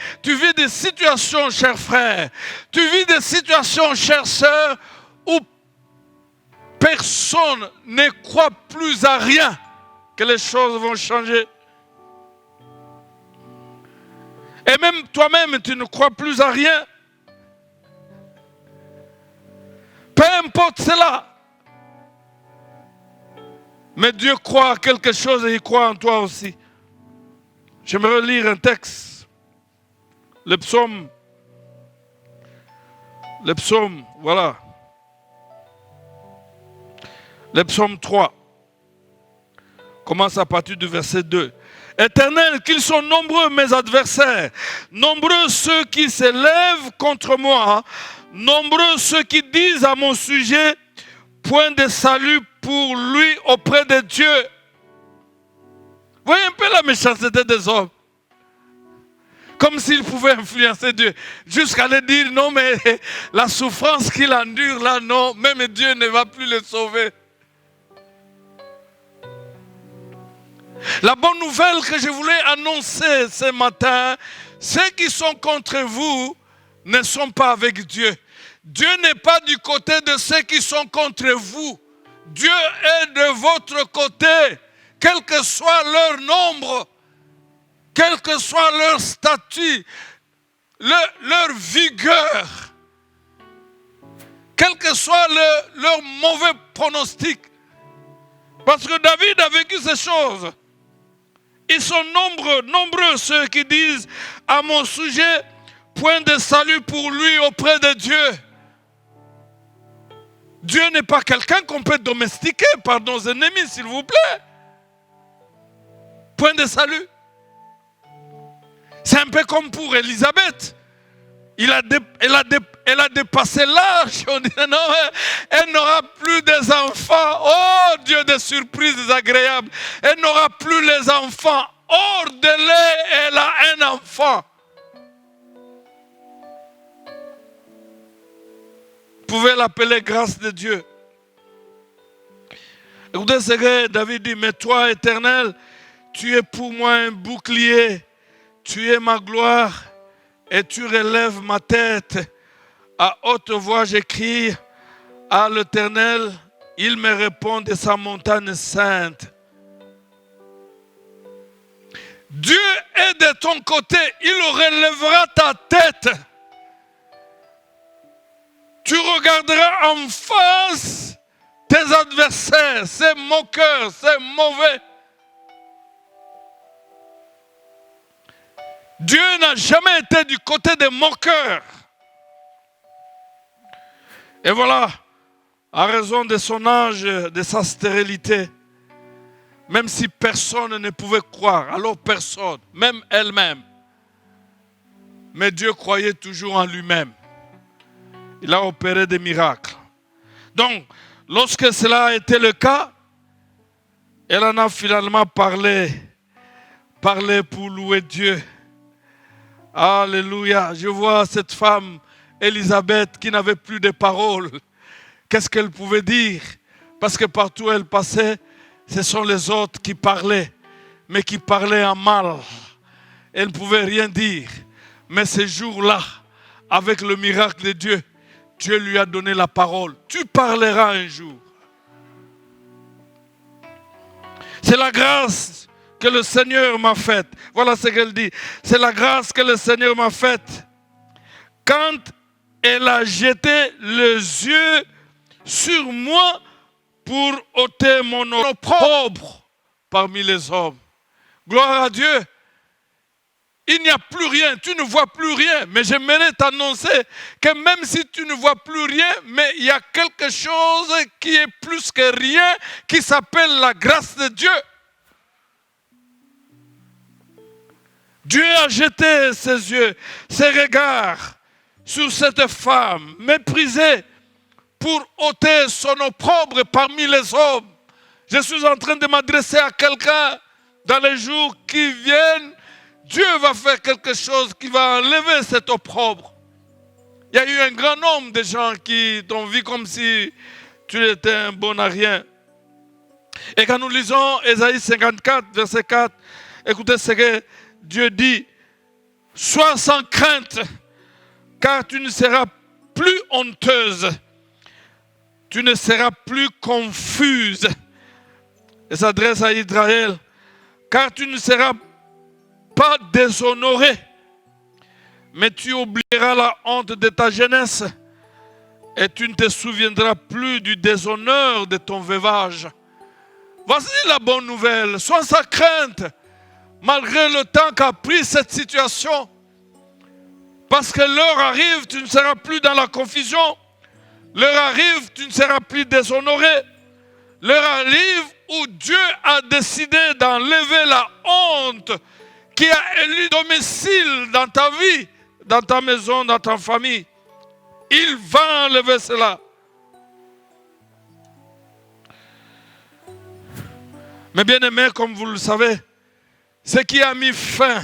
des situations, chers frères, tu vis des situations, chères sœurs, où personne ne croit plus à rien que les choses vont changer. Et même toi-même, tu ne crois plus à rien. Peu importe cela. Mais Dieu croit à quelque chose et il croit en toi aussi. J'aimerais lire un texte. Le psaume, voilà. Le psaume 3 commence à partir du verset 2. Éternel, qu'ils sont nombreux mes adversaires, nombreux ceux qui s'élèvent contre moi, nombreux ceux qui disent à mon sujet, point de salut pour lui auprès de Dieu. Voyez un peu la méchanceté des hommes. Comme s'il pouvait influencer Dieu. Jusqu'à le dire, non mais la souffrance qu'il endure là, non, même Dieu ne va plus le sauver. La bonne nouvelle que je voulais annoncer ce matin, ceux qui sont contre vous ne sont pas avec Dieu. Dieu n'est pas du côté de ceux qui sont contre vous. Dieu est de votre côté, quel que soit leur nombre. Quel que soit leur statut, leur vigueur, quel que soit leur mauvais pronostic. Parce que David a vécu ces choses. Ils sont nombreux ceux qui disent à mon sujet, point de salut pour lui auprès de Dieu. Dieu n'est pas quelqu'un qu'on peut domestiquer par nos ennemis, s'il vous plaît. Point de salut. C'est un peu comme pour Élisabeth. Elle a dépassé l'âge. On dit non, elle n'aura plus des enfants. Oh Dieu des surprises désagréables. Elle n'aura plus les enfants. Hors de lait, elle a un enfant. Vous pouvez l'appeler grâce de Dieu. Écoutez ce que David dit, mais toi, Éternel, tu es pour moi un bouclier. Tu es ma gloire et tu relèves ma tête. À haute voix, j'écris à l'Éternel. Il me répond de sa montagne sainte. Dieu est de ton côté. Il relèvera ta tête. Tu regarderas en face tes adversaires, ces moqueurs, ces mauvais. Dieu n'a jamais été du côté des moqueurs. Et voilà, à raison de son âge, de sa stérilité, même si personne ne pouvait croire, alors personne, même elle-même, mais Dieu croyait toujours en lui-même. Il a opéré des miracles. Donc, lorsque cela a été le cas, elle en a finalement parlé pour louer Dieu. Alléluia. Je vois cette femme, Élisabeth, qui n'avait plus de paroles. Qu'est-ce qu'elle pouvait dire? Parce que partout où elle passait, ce sont les autres qui parlaient, mais qui parlaient en mal. Elle ne pouvait rien dire. Mais ce jour-là, avec le miracle de Dieu, Dieu lui a donné la parole. Tu parleras un jour. C'est la grâce que le Seigneur m'a faite. Voilà ce qu'elle dit. C'est la grâce que le Seigneur m'a faite. Quand elle a jeté les yeux sur moi pour ôter mon opprobre parmi les hommes. Gloire à Dieu. Il n'y a plus rien, tu ne vois plus rien. Mais j'aimerais t'annoncer que même si tu ne vois plus rien, mais il y a quelque chose qui est plus que rien, qui s'appelle la grâce de Dieu. Dieu a jeté ses yeux, ses regards sur cette femme méprisée pour ôter son opprobre parmi les hommes. Je suis en train de m'adresser à quelqu'un dans les jours qui viennent. Dieu va faire quelque chose qui va enlever cet opprobre. Il y a eu un grand nombre de gens qui t'ont vu comme si tu étais un bon à rien. Et quand nous lisons Ésaïe 54, verset 4, écoutez ce que Dieu dit. Sois sans crainte, car tu ne seras plus honteuse. Tu ne seras plus confuse. Et s'adresse à Israël. Car tu ne seras pas déshonoré, mais tu oublieras la honte de ta jeunesse et tu ne te souviendras plus du déshonneur de ton veuvage. Voici la bonne nouvelle. Sois sans crainte, malgré le temps qu'a pris cette situation. Parce que l'heure arrive, tu ne seras plus dans la confusion. L'heure arrive, tu ne seras plus déshonoré. L'heure arrive où Dieu a décidé d'enlever la honte qui a élu domicile dans ta vie, dans ta maison, dans ta famille. Il va enlever cela. Mais bien aimés, comme vous le savez, ce qui a mis fin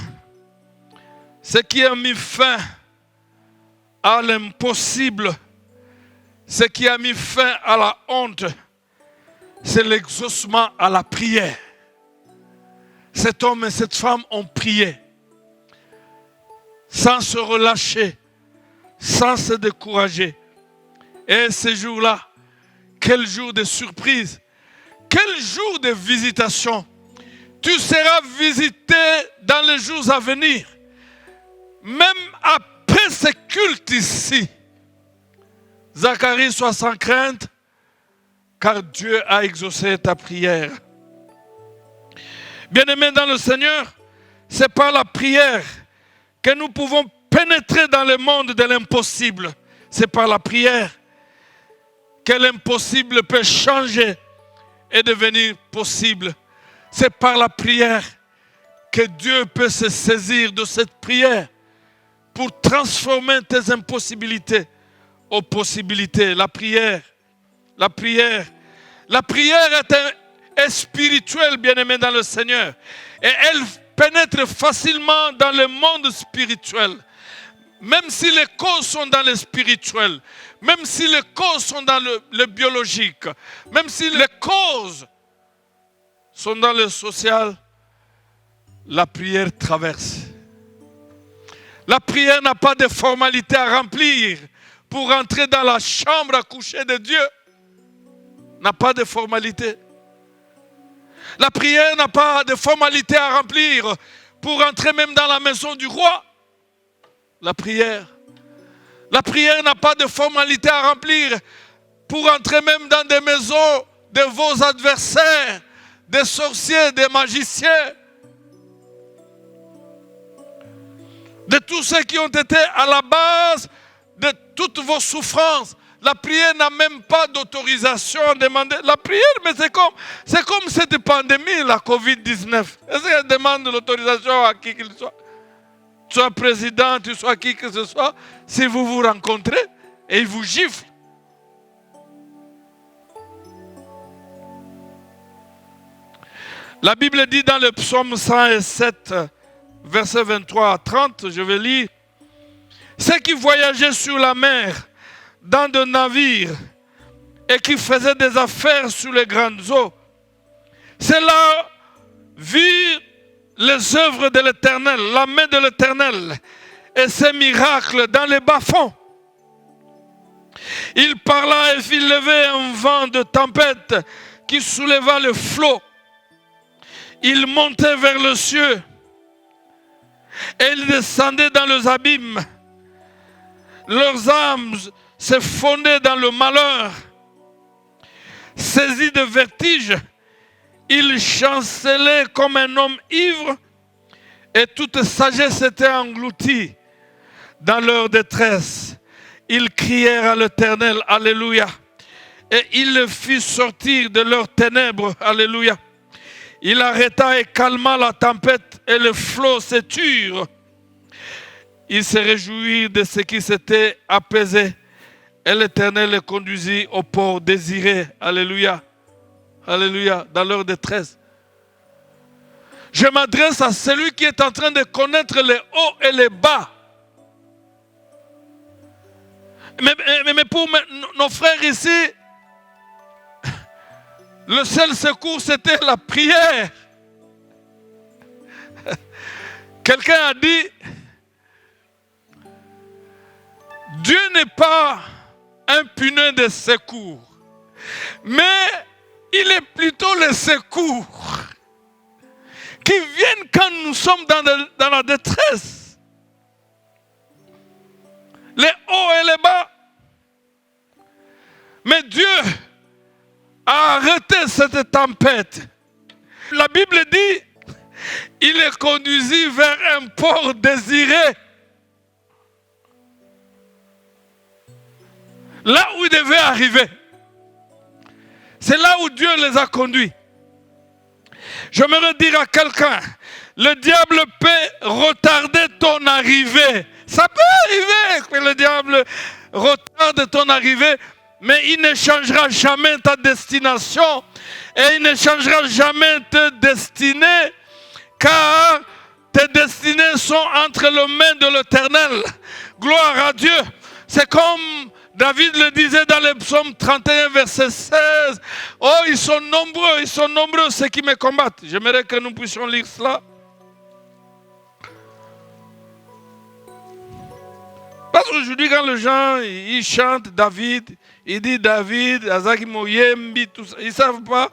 à l'impossible, ce qui a mis fin à la honte, c'est l'exaucement à la prière. Cet homme et cette femme ont prié, sans se relâcher, sans se décourager. Et ce jour-là, quel jour de surprise, quel jour de visitation. Tu seras visité dans les jours à venir, même après ce culte ici. Zacharie, sois sans crainte, car Dieu a exaucé ta prière. Bien-aimés dans le Seigneur, c'est par la prière que nous pouvons pénétrer dans le monde de l'impossible. C'est par la prière que l'impossible peut changer et devenir possible. C'est par la prière que Dieu peut se saisir de cette prière pour transformer tes impossibilités aux possibilités. La prière est spirituelle, bien-aimée dans le Seigneur. Et elle pénètre facilement dans le monde spirituel. Même si les causes sont dans le spirituel, même si les causes sont dans le biologique, même si les causes sont dans le social, la prière traverse. La prière n'a pas de formalité à remplir pour entrer dans la chambre à coucher de Dieu. N'a pas de formalité. La prière n'a pas de formalité à remplir pour entrer même dans la maison du roi. La prière n'a pas de formalité à remplir pour entrer même dans des maisons de vos adversaires, des sorciers, des magiciens, de tous ceux qui ont été à la base de toutes vos souffrances. La prière n'a même pas d'autorisation à demander. La prière, mais c'est comme cette pandémie, la COVID-19. Est-ce qu'elle demande l'autorisation à qui qu'il soit? sois président, tu sois qui que ce soit, si vous vous rencontrez et il vous gifle. La Bible dit dans le psaume 107, verset 23 à 30, je vais lire. Ceux qui voyageaient sur la mer, dans des navires, et qui faisaient des affaires sur les grandes eaux, ceux-là virent les œuvres de l'Éternel, la main de l'Éternel, et ses miracles dans les bas-fonds. Il parla et fit lever un vent de tempête qui souleva le flot. Il montait vers le ciel et il descendait dans les abîmes. Leurs âmes se fondaient dans le malheur. Saisis de vertige, ils chancelaient comme un homme ivre et toute sagesse était engloutie dans leur détresse. Ils crièrent à l'Éternel, Alléluia, et il les fit sortir de leurs ténèbres, Alléluia. Il arrêta et calma la tempête et le flot se turent. Ils se réjouirent de ce qui s'était apaisé et l'Éternel les conduisit au port désiré, Alléluia, Alléluia, dans leur détresse. Je m'adresse à celui qui est en train de connaître les hauts et les bas. Mais pour nos frères ici, le seul secours, c'était la prière. Quelqu'un a dit, Dieu n'est pas un punais de secours, mais il est plutôt le secours qui viennent quand nous sommes dans la détresse. Les hauts et les bas. Mais Dieu a arrêté cette tempête. La Bible dit, il est conduit vers un port désiré. Là où il devait arriver. C'est là où Dieu les a conduits. J'aimerais dire à quelqu'un, le diable peut retarder ton arrivée. Ça peut arriver que le diable retarde ton arrivée, mais il ne changera jamais ta destination et il ne changera jamais ta destinée, car tes destinées sont entre les mains de l'Éternel. Gloire à Dieu. C'est comme David le disait dans le psaume 31, verset 16. Oh, ils sont nombreux ceux qui me combattent. J'aimerais que nous puissions lire cela. Parce qu'aujourd'hui, quand les gens ils chantent David, ils disent David, Azaki Moyembi, tout ça, ils ne savent pas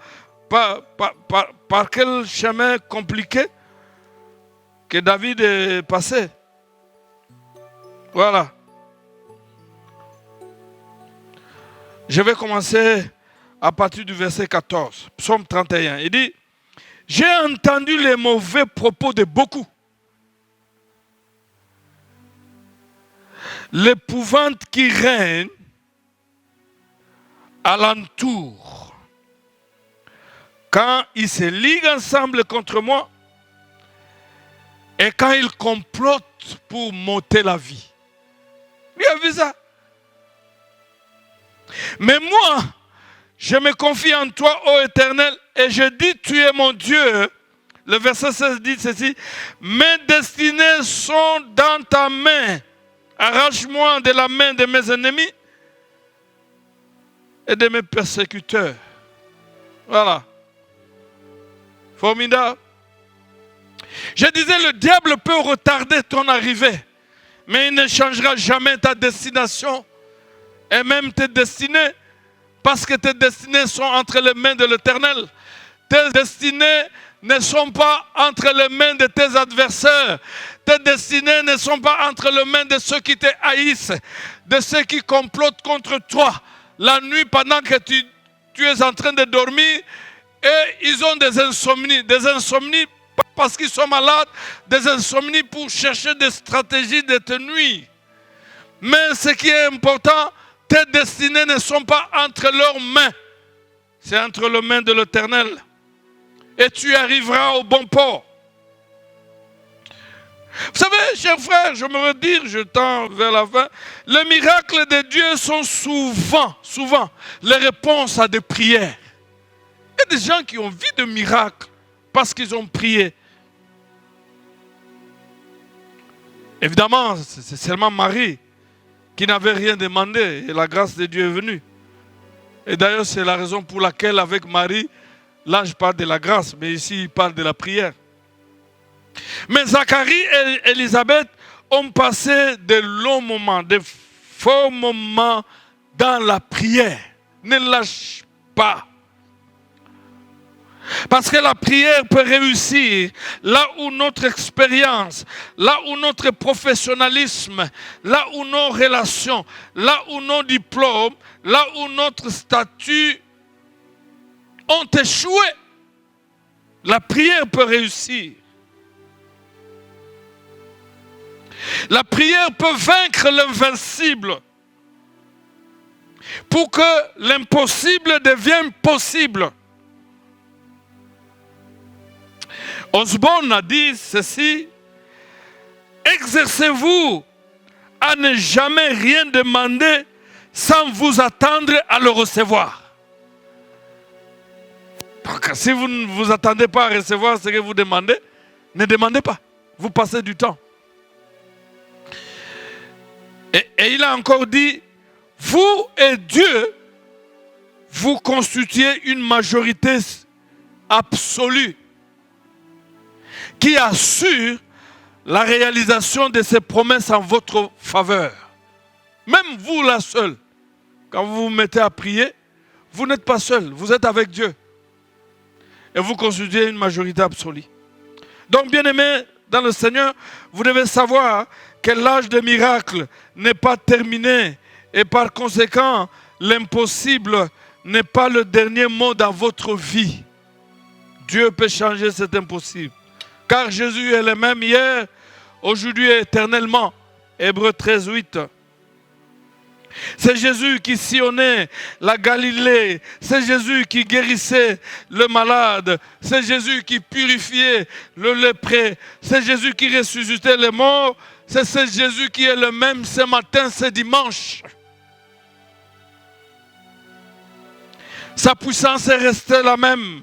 par quel chemin compliqué que David est passé. Voilà. Je vais commencer à partir du verset 14, psaume 31. Il dit, j'ai entendu les mauvais propos de beaucoup. L'épouvante qui règne alentour. Quand ils se liguent ensemble contre moi et quand ils complotent pour m'ôter la vie. Lui a vu ça. Mais moi, je me confie en toi, ô Éternel, et je dis, tu es mon Dieu. Le verset 16 dit ceci, mes destinées sont dans ta main. Arrache-moi de la main de mes ennemis et de mes persécuteurs. Voilà. Formidable. Je disais, le diable peut retarder ton arrivée, mais il ne changera jamais ta destination et même tes destinées, parce que tes destinées sont entre les mains de l'Éternel. Tes destinées ne sont pas entre les mains de tes adversaires. Tes destinées ne sont pas entre les mains de ceux qui te haïssent, de ceux qui complotent contre toi. La nuit, pendant que tu es en train de dormir, et ils ont des insomnies pas parce qu'ils sont malades, des insomnies pour chercher des stratégies de te nuire. Mais ce qui est important, tes destinées ne sont pas entre leurs mains. C'est entre les mains de l'Éternel. Et tu arriveras au bon port. Vous savez, chers frères, je me redire, je tends vers la fin, les miracles de Dieu sont souvent les réponses à des prières. Il y a des gens qui ont vu de miracles parce qu'ils ont prié. Évidemment, c'est seulement Marie qui n'avait rien demandé et la grâce de Dieu est venue. Et d'ailleurs, c'est la raison pour laquelle avec Marie, l'ange parle de la grâce, mais ici il parle de la prière. Mais Zacharie et Élisabeth ont passé de longs moments, de forts moments dans la prière. Ne lâche pas. Parce que la prière peut réussir là où notre expérience, là où notre professionnalisme, là où nos relations, là où nos diplômes, là où notre statut ont échoué. La prière peut réussir. La prière peut vaincre l'invincible pour que l'impossible devienne possible. Osborne a dit ceci: exercez-vous à ne jamais rien demander sans vous attendre à le recevoir. Donc, si vous ne vous attendez pas à recevoir ce que vous demandez, ne demandez pas. Vous passez du temps. Et il a encore dit, vous et Dieu, vous constituez une majorité absolue qui assure la réalisation de ses promesses en votre faveur. Même vous, la seule, quand vous vous mettez à prier, vous n'êtes pas seul, vous êtes avec Dieu. Et vous constituez une majorité absolue. Donc, bien-aimés dans le Seigneur, vous devez savoir que l'âge des miracles n'est pas terminé. Et par conséquent, l'impossible n'est pas le dernier mot dans votre vie. Dieu peut changer cet impossible. Car Jésus est le même hier, aujourd'hui et éternellement. Hébreux 13, 8. C'est Jésus qui sillonnait la Galilée. C'est Jésus qui guérissait le malade. C'est Jésus qui purifiait le lépreux. C'est Jésus qui ressuscitait les morts. C'est ce Jésus qui est le même ce matin, ce dimanche. Sa puissance est restée la même.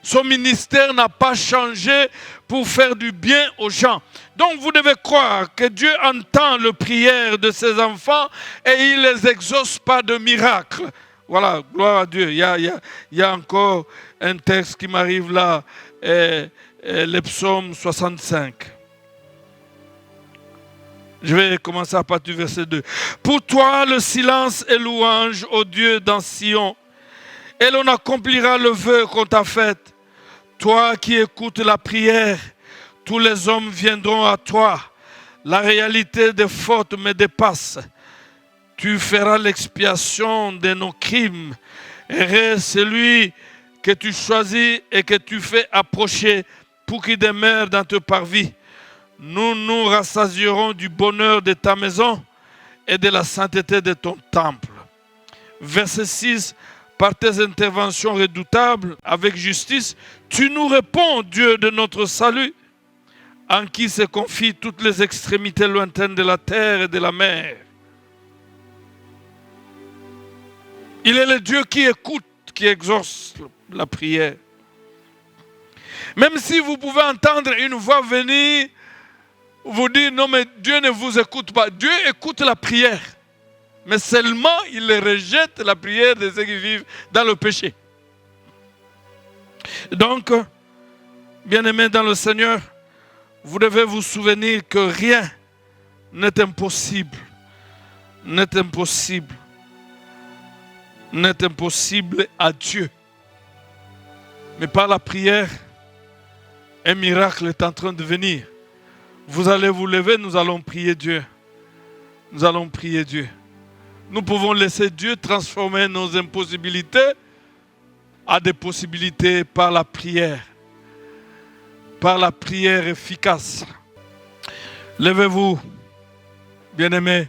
Son ministère n'a pas changé pour faire du bien aux gens. Donc vous devez croire que Dieu entend les prières de ses enfants et il ne les exauce pas de miracles. Voilà, gloire à Dieu. Il y a encore un texte qui m'arrive là, le psaume 65. Je vais commencer à partir du verset 2. Pour toi, le silence est louange, ô Dieu dans Sion, et l'on accomplira le vœu qu'on t'a fait. Toi qui écoutes la prière, tous les hommes viendront à toi. La réalité des fautes me dépasse. Tu feras l'expiation de nos crimes. Heureux celui que tu choisis et que tu fais approcher pour qu'il demeure dans tes parvis. Nous nous rassasierons du bonheur de ta maison et de la sainteté de ton temple. Verset 6. Par tes interventions redoutables, avec justice, tu nous réponds, Dieu de notre salut, en qui se confient toutes les extrémités lointaines de la terre et de la mer. Il est le Dieu qui écoute, qui exauce la prière. Même si vous pouvez entendre une voix venir, vous dire non mais Dieu ne vous écoute pas. Dieu écoute la prière. Mais seulement il rejette la prière de ceux qui vivent dans le péché. Donc, bien-aimés dans le Seigneur, vous devez vous souvenir que rien n'est impossible. N'est impossible. N'est impossible à Dieu. Mais par la prière, un miracle est en train de venir. Vous allez vous lever, nous allons prier Dieu. Nous allons prier Dieu. Nous pouvons laisser Dieu transformer nos impossibilités à des possibilités par la prière. Par la prière efficace. Levez-vous, bien-aimés.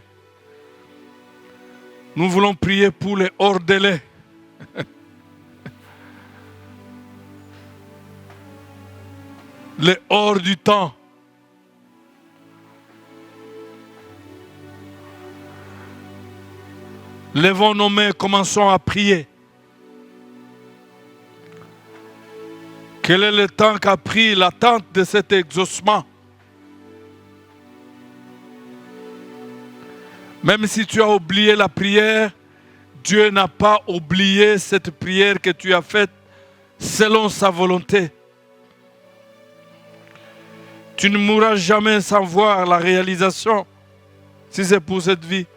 Nous voulons prier pour les hors-délais. Les hors du temps. Levons nos mains, commençons à prier. Quel est le temps qu'a pris l'attente de cet exaucement? Même si tu as oublié la prière, Dieu n'a pas oublié cette prière que tu as faite selon sa volonté. Tu ne mourras jamais sans voir la réalisation, si c'est pour cette vie.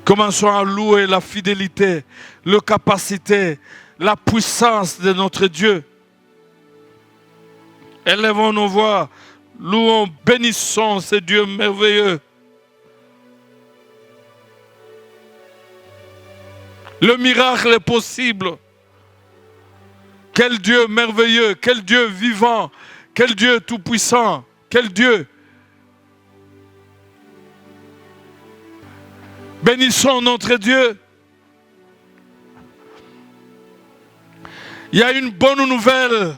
Commençons à louer la fidélité, la capacité, la puissance de notre Dieu. Élevons nos voix, louons, bénissons ce Dieu merveilleux. Le miracle est possible. Quel Dieu merveilleux, quel Dieu vivant, quel Dieu tout-puissant, quel Dieu. Bénissons notre Dieu. Il y a une bonne nouvelle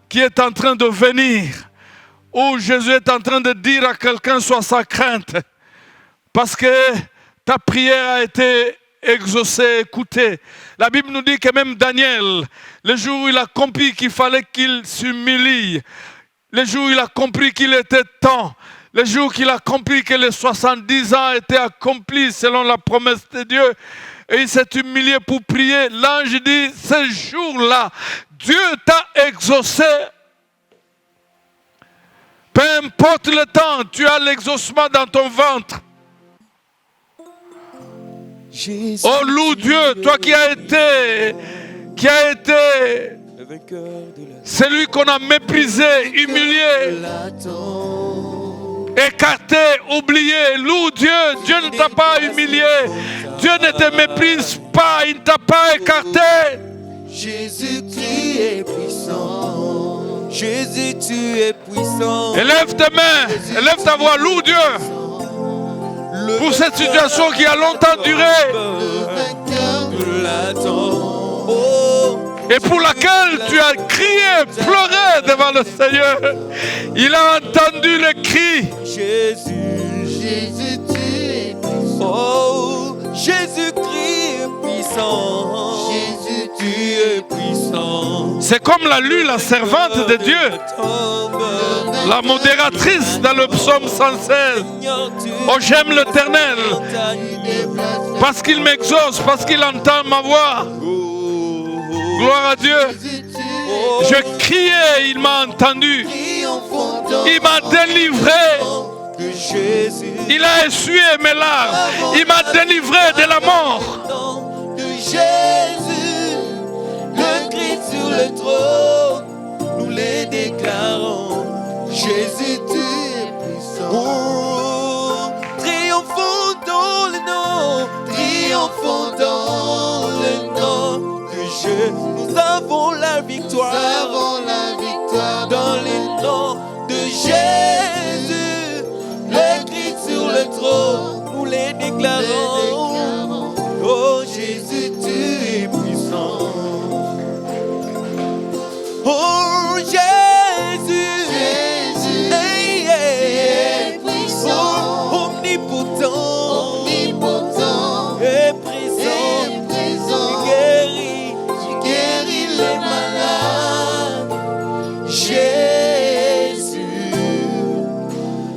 qui est en train de venir, où Jésus est en train de dire à quelqu'un: sois sans crainte, parce que ta prière a été exaucée, écoutée. La Bible nous dit que même Daniel, le jour où il a compris qu'il fallait qu'il s'humilie, le jour où il a compris qu'il était temps, le jour qu'il a compris que les 70 ans étaient accomplis selon la promesse de Dieu, et il s'est humilié pour prier, l'ange dit: ce jour-là, Dieu t'a exaucé. Peu importe le temps, tu as l'exaucement dans ton ventre. Jésus, Oh, loue Dieu, toi qui as été le vainqueur de la celui qu'on a méprisé, humilié, écarté, oublié. Loue Dieu, Dieu ne t'a pas humilié, Dieu ne te méprise pas, il ne t'a pas écarté. Jésus, tu es puissant. Jésus, tu es puissant. Élève tes mains, élève ta voix, loue Dieu pour cette situation qui a longtemps duré et pour laquelle tu as crié, pleuré devant le Seigneur. Il a entendu les cris. Jésus, Jésus, tu es puissant. Oh, Jésus-Christ est puissant. Jésus, tu es puissant. C'est comme l'a lu la servante de Dieu, la modératrice dans le psaume 116. Oh, j'aime l'Éternel parce qu'il m'exauce, parce qu'il entend ma voix. Gloire à Dieu. Je criais, il m'a entendu. Il m'a délivré. Il a essuyé mes larmes. Il m'a délivré de la mort. De Jésus, le Christ sur le trône, nous les déclarons. Jésus, tu es puissant. Oh, triomphons dans le nom, triomphons dans le nom de Jésus. Nous avons la victoire. Nous avons la victoire dans le nom de Jésus. Le Christ sur le trône, nous les déclarons. Oh Jésus, tu es puissant. Oh Jésus, Jésus, hey, hey, tu es puissant. Oh, omnipotent, omnipotent, et présent, tu guéris les malades. Jésus,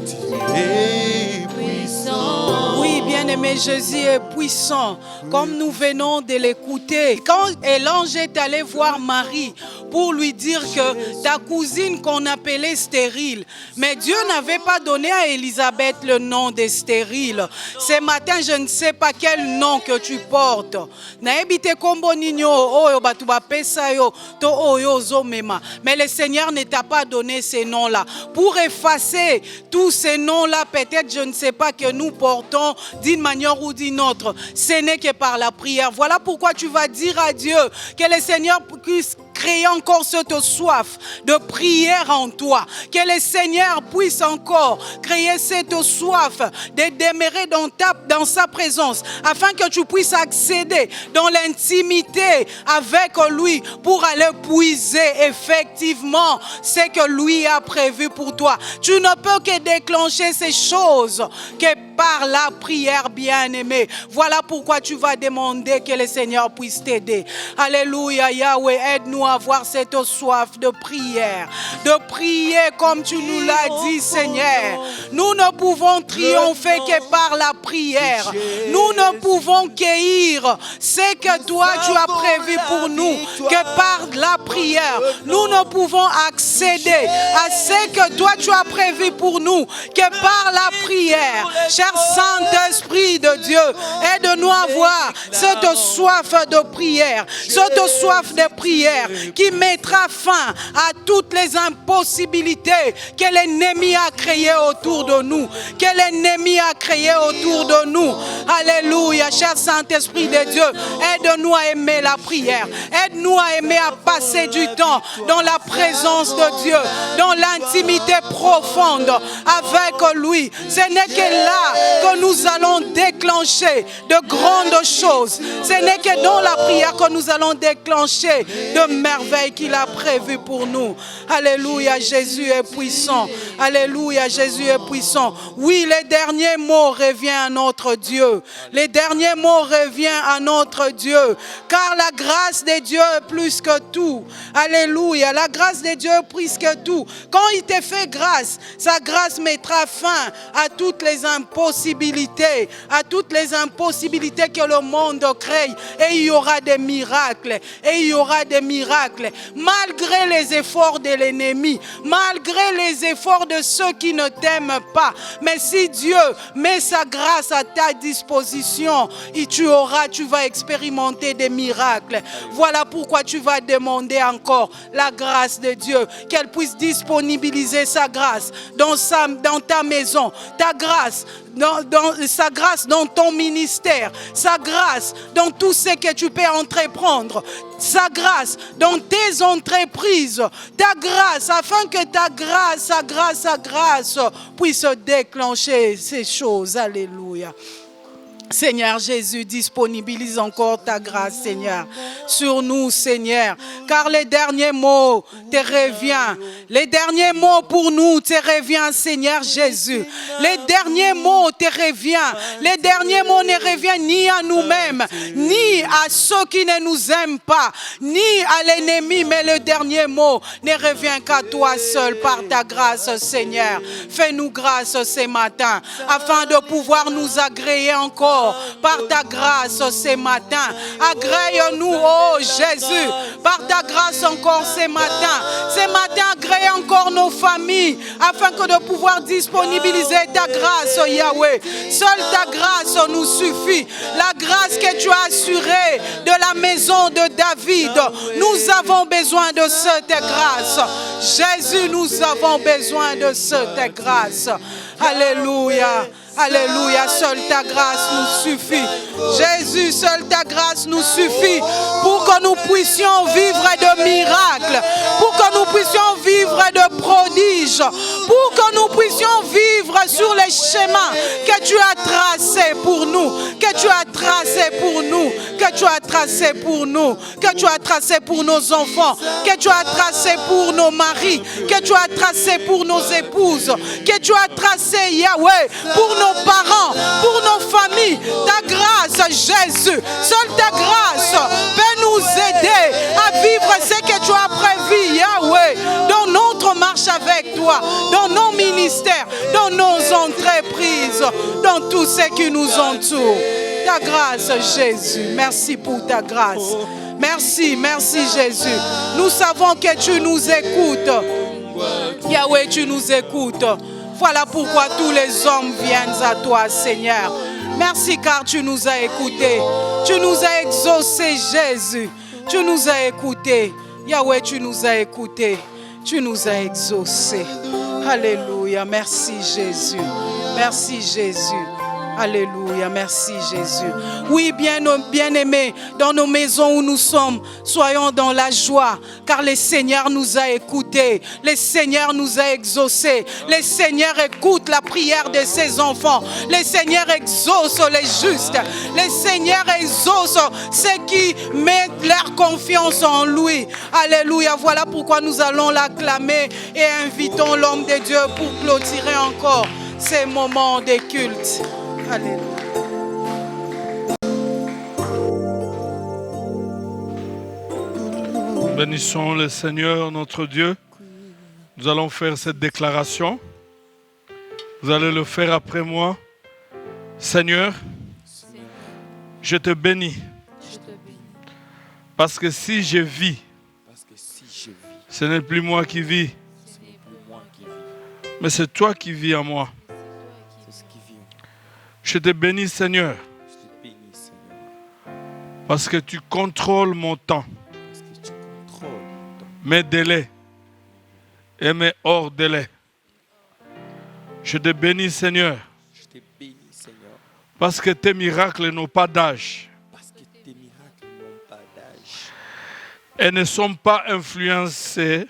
tu es puissant. Oui, bien-aimé, Jésus est puissant, comme nous venons de l'écouter. Quand l'ange est allé voir Marie pour lui dire que ta cousine qu'on appelait stérile, mais Dieu n'avait pas donné à Élisabeth le nom de stérile. Ce matin, je ne sais pas quel nom que tu portes. Mais le Seigneur ne t'a pas donné ces noms-là. Pour effacer tous ces noms-là, peut-être, je ne sais pas, que nous portons d'une manière ou d'une autre. Ce n'est que par la prière. Voilà pourquoi tu vas dire à Dieu que le Seigneur puisse créer encore cette soif de prière en toi. Que le Seigneur puisse encore créer cette soif de demeurer dans sa présence, afin que tu puisses accéder dans l'intimité avec lui pour aller puiser effectivement ce que lui a prévu pour toi. Tu ne peux que déclencher ces choses que par la prière, bien-aimé. Voilà pourquoi tu vas demander que le Seigneur puisse t'aider. Alléluia, Yahweh, aide-nous à avoir cette soif de prière. De prier comme tu nous l'as dit, Seigneur. Nous ne pouvons triompher que par la prière. Nous ne pouvons cueillir ce que toi tu as prévu pour nous que par la prière. Nous ne pouvons accéder à ce que toi tu as prévu pour nous que par la prière. Cher Saint-Esprit de Dieu, aide-nous à avoir cette soif de prière, cette soif de prière qui mettra fin à toutes les impossibilités que l'ennemi a créées autour de nous, que l'ennemi a créées autour de nous. Alléluia, cher Saint-Esprit de Dieu, aide-nous à aimer la prière, aide-nous à aimer à passer du temps dans la présence de Dieu, dans l'intimité profonde avec lui. Ce n'est que là que nous allons déclencher de grandes choses. Ce n'est que dans la prière que nous allons déclencher de merveilles qu'il a prévues pour nous. Alléluia, Jésus est puissant. Alléluia, Jésus est puissant. Oui, le dernier mot revient à notre Dieu. Le dernier mot revient à notre Dieu. Car la grâce de Dieu est plus que tout. Alléluia, la grâce de Dieu est plus que tout. Quand il te fait grâce, sa grâce mettra fin à toutes les impossibilités, que le monde crée. Et il y aura des miracles. Et il y aura des miracles. Malgré les efforts de l'ennemi, malgré les efforts de ceux qui ne t'aiment pas. Mais si Dieu met sa grâce à ta disposition, tu vas expérimenter des miracles. Voilà pourquoi tu vas demander encore la grâce de Dieu, qu'elle puisse disponibiliser sa grâce dans ta maison, ta grâce, sa grâce dans ton ministère, sa grâce dans tout ce que tu peux entreprendre, sa grâce dans tes entreprises, ta grâce, afin que ta grâce puisse déclencher ces choses. Alléluia. Seigneur Jésus, disponibilise encore ta grâce, Seigneur, sur nous, Seigneur, car les derniers mots te reviennent. Les derniers mots pour nous te reviennent, Seigneur Jésus. Les derniers mots te reviennent. Les derniers mots ne reviennent ni à nous-mêmes, ni à ceux qui ne nous aiment pas, ni à l'ennemi, mais le dernier mot ne revient qu'à toi seul par ta grâce, Seigneur. Fais-nous grâce ce matin, afin de pouvoir nous agréer encore par ta grâce ce matin. Agrée-nous, oh Jésus, par ta grâce encore ce matin. Ce matin, agrée encore nos familles, afin que de pouvoir disponibiliser ta grâce, Yahweh. Seule ta grâce nous suffit. La grâce que tu as assurée de la maison de David. Nous avons besoin de cette grâce. Jésus, nous avons besoin de cette grâce. Alléluia. Alléluia, seule ta grâce nous suffit. Jésus, seule ta grâce nous suffit pour que nous puissions vivre de miracles, pour que nous puissions vivre de prodiges, pour que nous puissions vivre sur les chemins que tu as tracés pour nous, que tu as tracés pour nous, que tu as tracés pour nous, que tu as tracés pour nos enfants, que tu as tracés pour nos maris, que tu as tracés pour nos épouses, que tu as tracé, Yahweh, pour nos parents, pour nos familles. Ta grâce, Jésus, seule ta grâce peut nous aider à vivre ce que tu as prévu, Yahweh, dans notre marche avec toi, dans nos ministères, dans nos entreprises, dans tout ce qui nous entoure. Ta grâce, Jésus, merci pour ta grâce. Merci, merci Jésus. Nous savons que tu nous écoutes. Yahweh, tu nous écoutes. Voilà pourquoi tous les hommes viennent à toi, Seigneur. Merci car tu nous as écoutés. Tu nous as exaucés, Jésus. Tu nous as écoutés. Yahweh, tu nous as écoutés. Tu nous as exaucés. Alléluia. Merci Jésus. Merci Jésus. Alléluia, merci Jésus. Oui, bien-aimés, dans nos maisons où nous sommes, soyons dans la joie, car le Seigneur nous a écoutés, le Seigneur nous a exaucés, le Seigneur écoute la prière de ses enfants, le Seigneur exauce les justes, le Seigneur exauce ceux qui mettent leur confiance en lui. Alléluia, voilà pourquoi nous allons l'acclamer et invitons l'homme de Dieu pour clôturer encore ces moments de culte. Alléluia. Bénissons le Seigneur notre Dieu. Nous allons faire cette déclaration. Vous allez le faire après moi. Seigneur, je te bénis. Parce que si je vis, ce n'est plus moi qui vis, mais c'est toi qui vis en moi. Je te bénis, Seigneur, parce que tu contrôles mon temps, mes délais et mes hors délais. Je te bénis, Seigneur, parce que tes miracles n'ont pas d'âge et ne sont pas influencés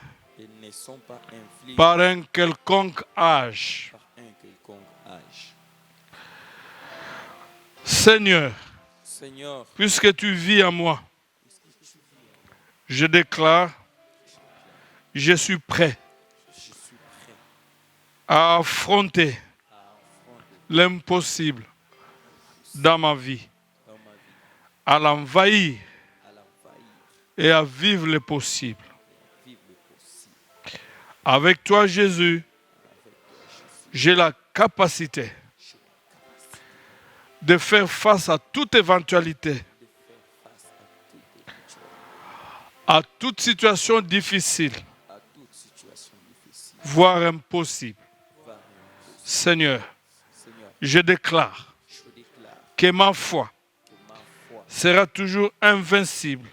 par un quelconque âge. Seigneur, puisque tu vis en moi, je déclare, je suis prêt à affronter l'impossible dans ma vie, à l'envahir et à vivre le possible. Avec toi, Jésus, j'ai la capacité de faire face à toute éventualité, à toute situation difficile, voire impossible. Seigneur, je déclare que ma foi sera toujours invincible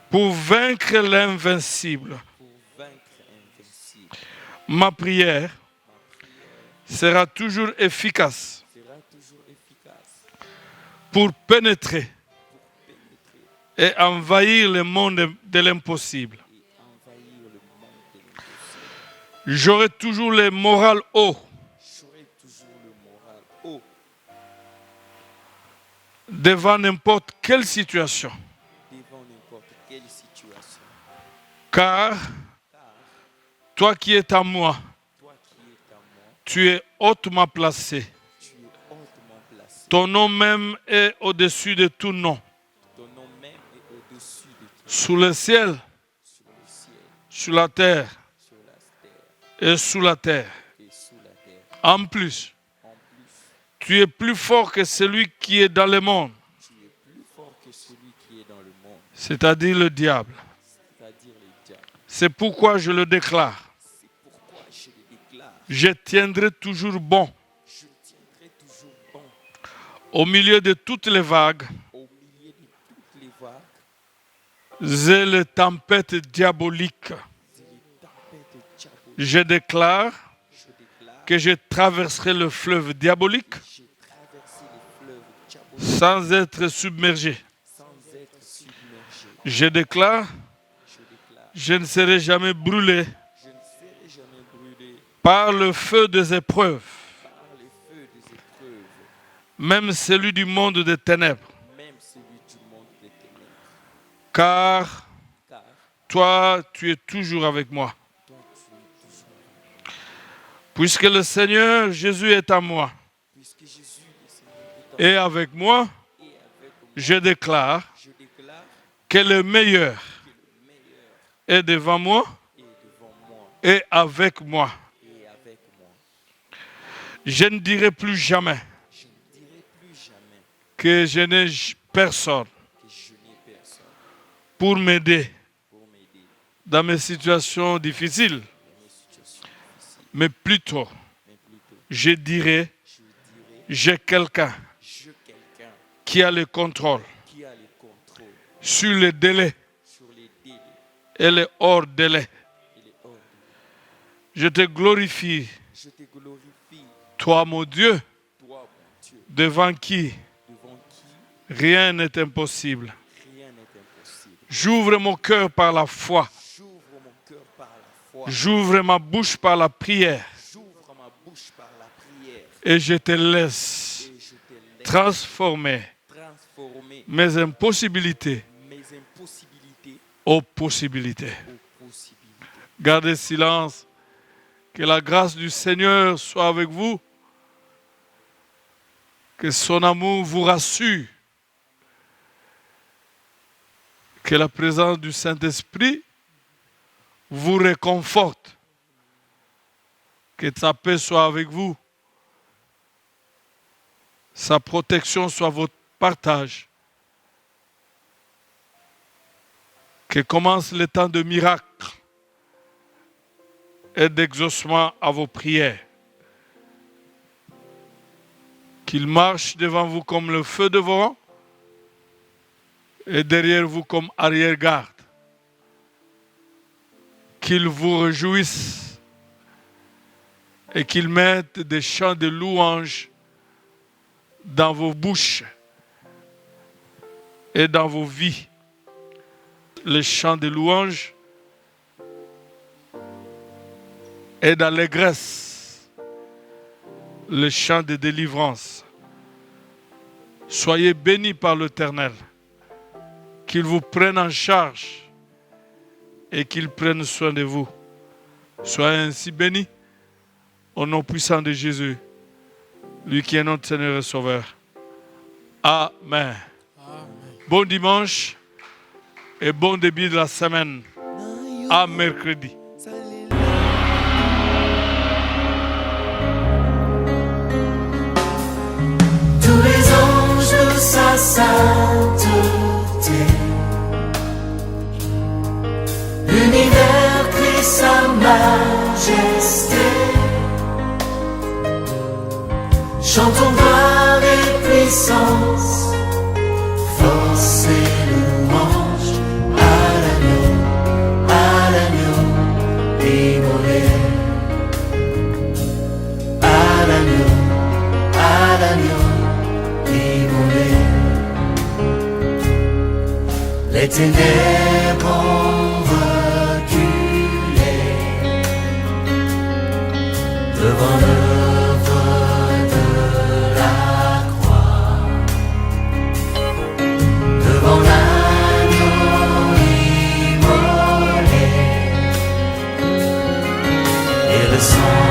pour vaincre l'invincible. Ma prière sera toujours efficace pour pénétrer et envahir le monde de l'impossible. J'aurai toujours le moral haut devant n'importe quelle situation. Car toi qui es à moi, tu es hautement placé. Ton nom même est au-dessus de tout nom. Sous le ciel, sur la terre et sous la terre. En plus, tu es plus fort que celui qui est dans le monde, c'est-à-dire le diable. C'est pourquoi je le déclare. Je tiendrai toujours bon au milieu de toutes les vagues et les tempêtes diaboliques. Je déclare que je traverserai le fleuve diabolique sans être submergé. Je déclare, je ne serai jamais brûlé par le feu des épreuves, même celui du monde des ténèbres. Car toi, tu es toujours avec moi. Puisque le Seigneur Jésus est à moi et avec moi, je déclare que le meilleur est devant moi et avec moi. Je ne dirai plus jamais que je n'ai personne pour m'aider dans mes situations difficiles. Mais plutôt, je dirais, j'ai quelqu'un qui a le contrôle sur les délais et les hors délais. Je te glorifie Toi, mon Dieu, toi, mon Dieu, devant qui devant qui rien n'est impossible. rien n'est impossible. J'ouvre mon cœur par la foi. J'ouvre mon cœur par la foi. J'ouvre ma bouche par la prière. J'ouvre ma bouche par la prière. Et je te laisse Et je te laisse transformer transformer mes impossibilités mes impossibilités aux possibilités. aux possibilités. Gardez silence. Que la grâce du Seigneur soit avec vous. Que son amour vous rassure. Que la présence du Saint-Esprit vous réconforte. Que sa paix soit avec vous. Sa protection soit votre partage. Que commence le temps de miracles et d'exaucement à vos prières. Qu'il marche devant vous comme le feu devant et derrière vous comme arrière-garde. Qu'il vous réjouisse et qu'il mette des chants de louange dans vos bouches et dans vos vies. Les chants de louange et d'allégresse, les chants de délivrance. Soyez bénis par l'Éternel, qu'il vous prenne en charge et qu'il prenne soin de vous. Soyez ainsi bénis au nom puissant de Jésus, lui qui est notre Seigneur et Sauveur. Amen. Bon dimanche et bon début de la semaine. À mercredi. Tous les anges de sa sainteté, l'univers crie sa majesté. Chantons gloire et puissance, force et louange à l'agneau immolé, à l'agneau immolé. Les ténèbres ont reculé devant l'œuvre de la croix, devant l'agneau immolé, et le sang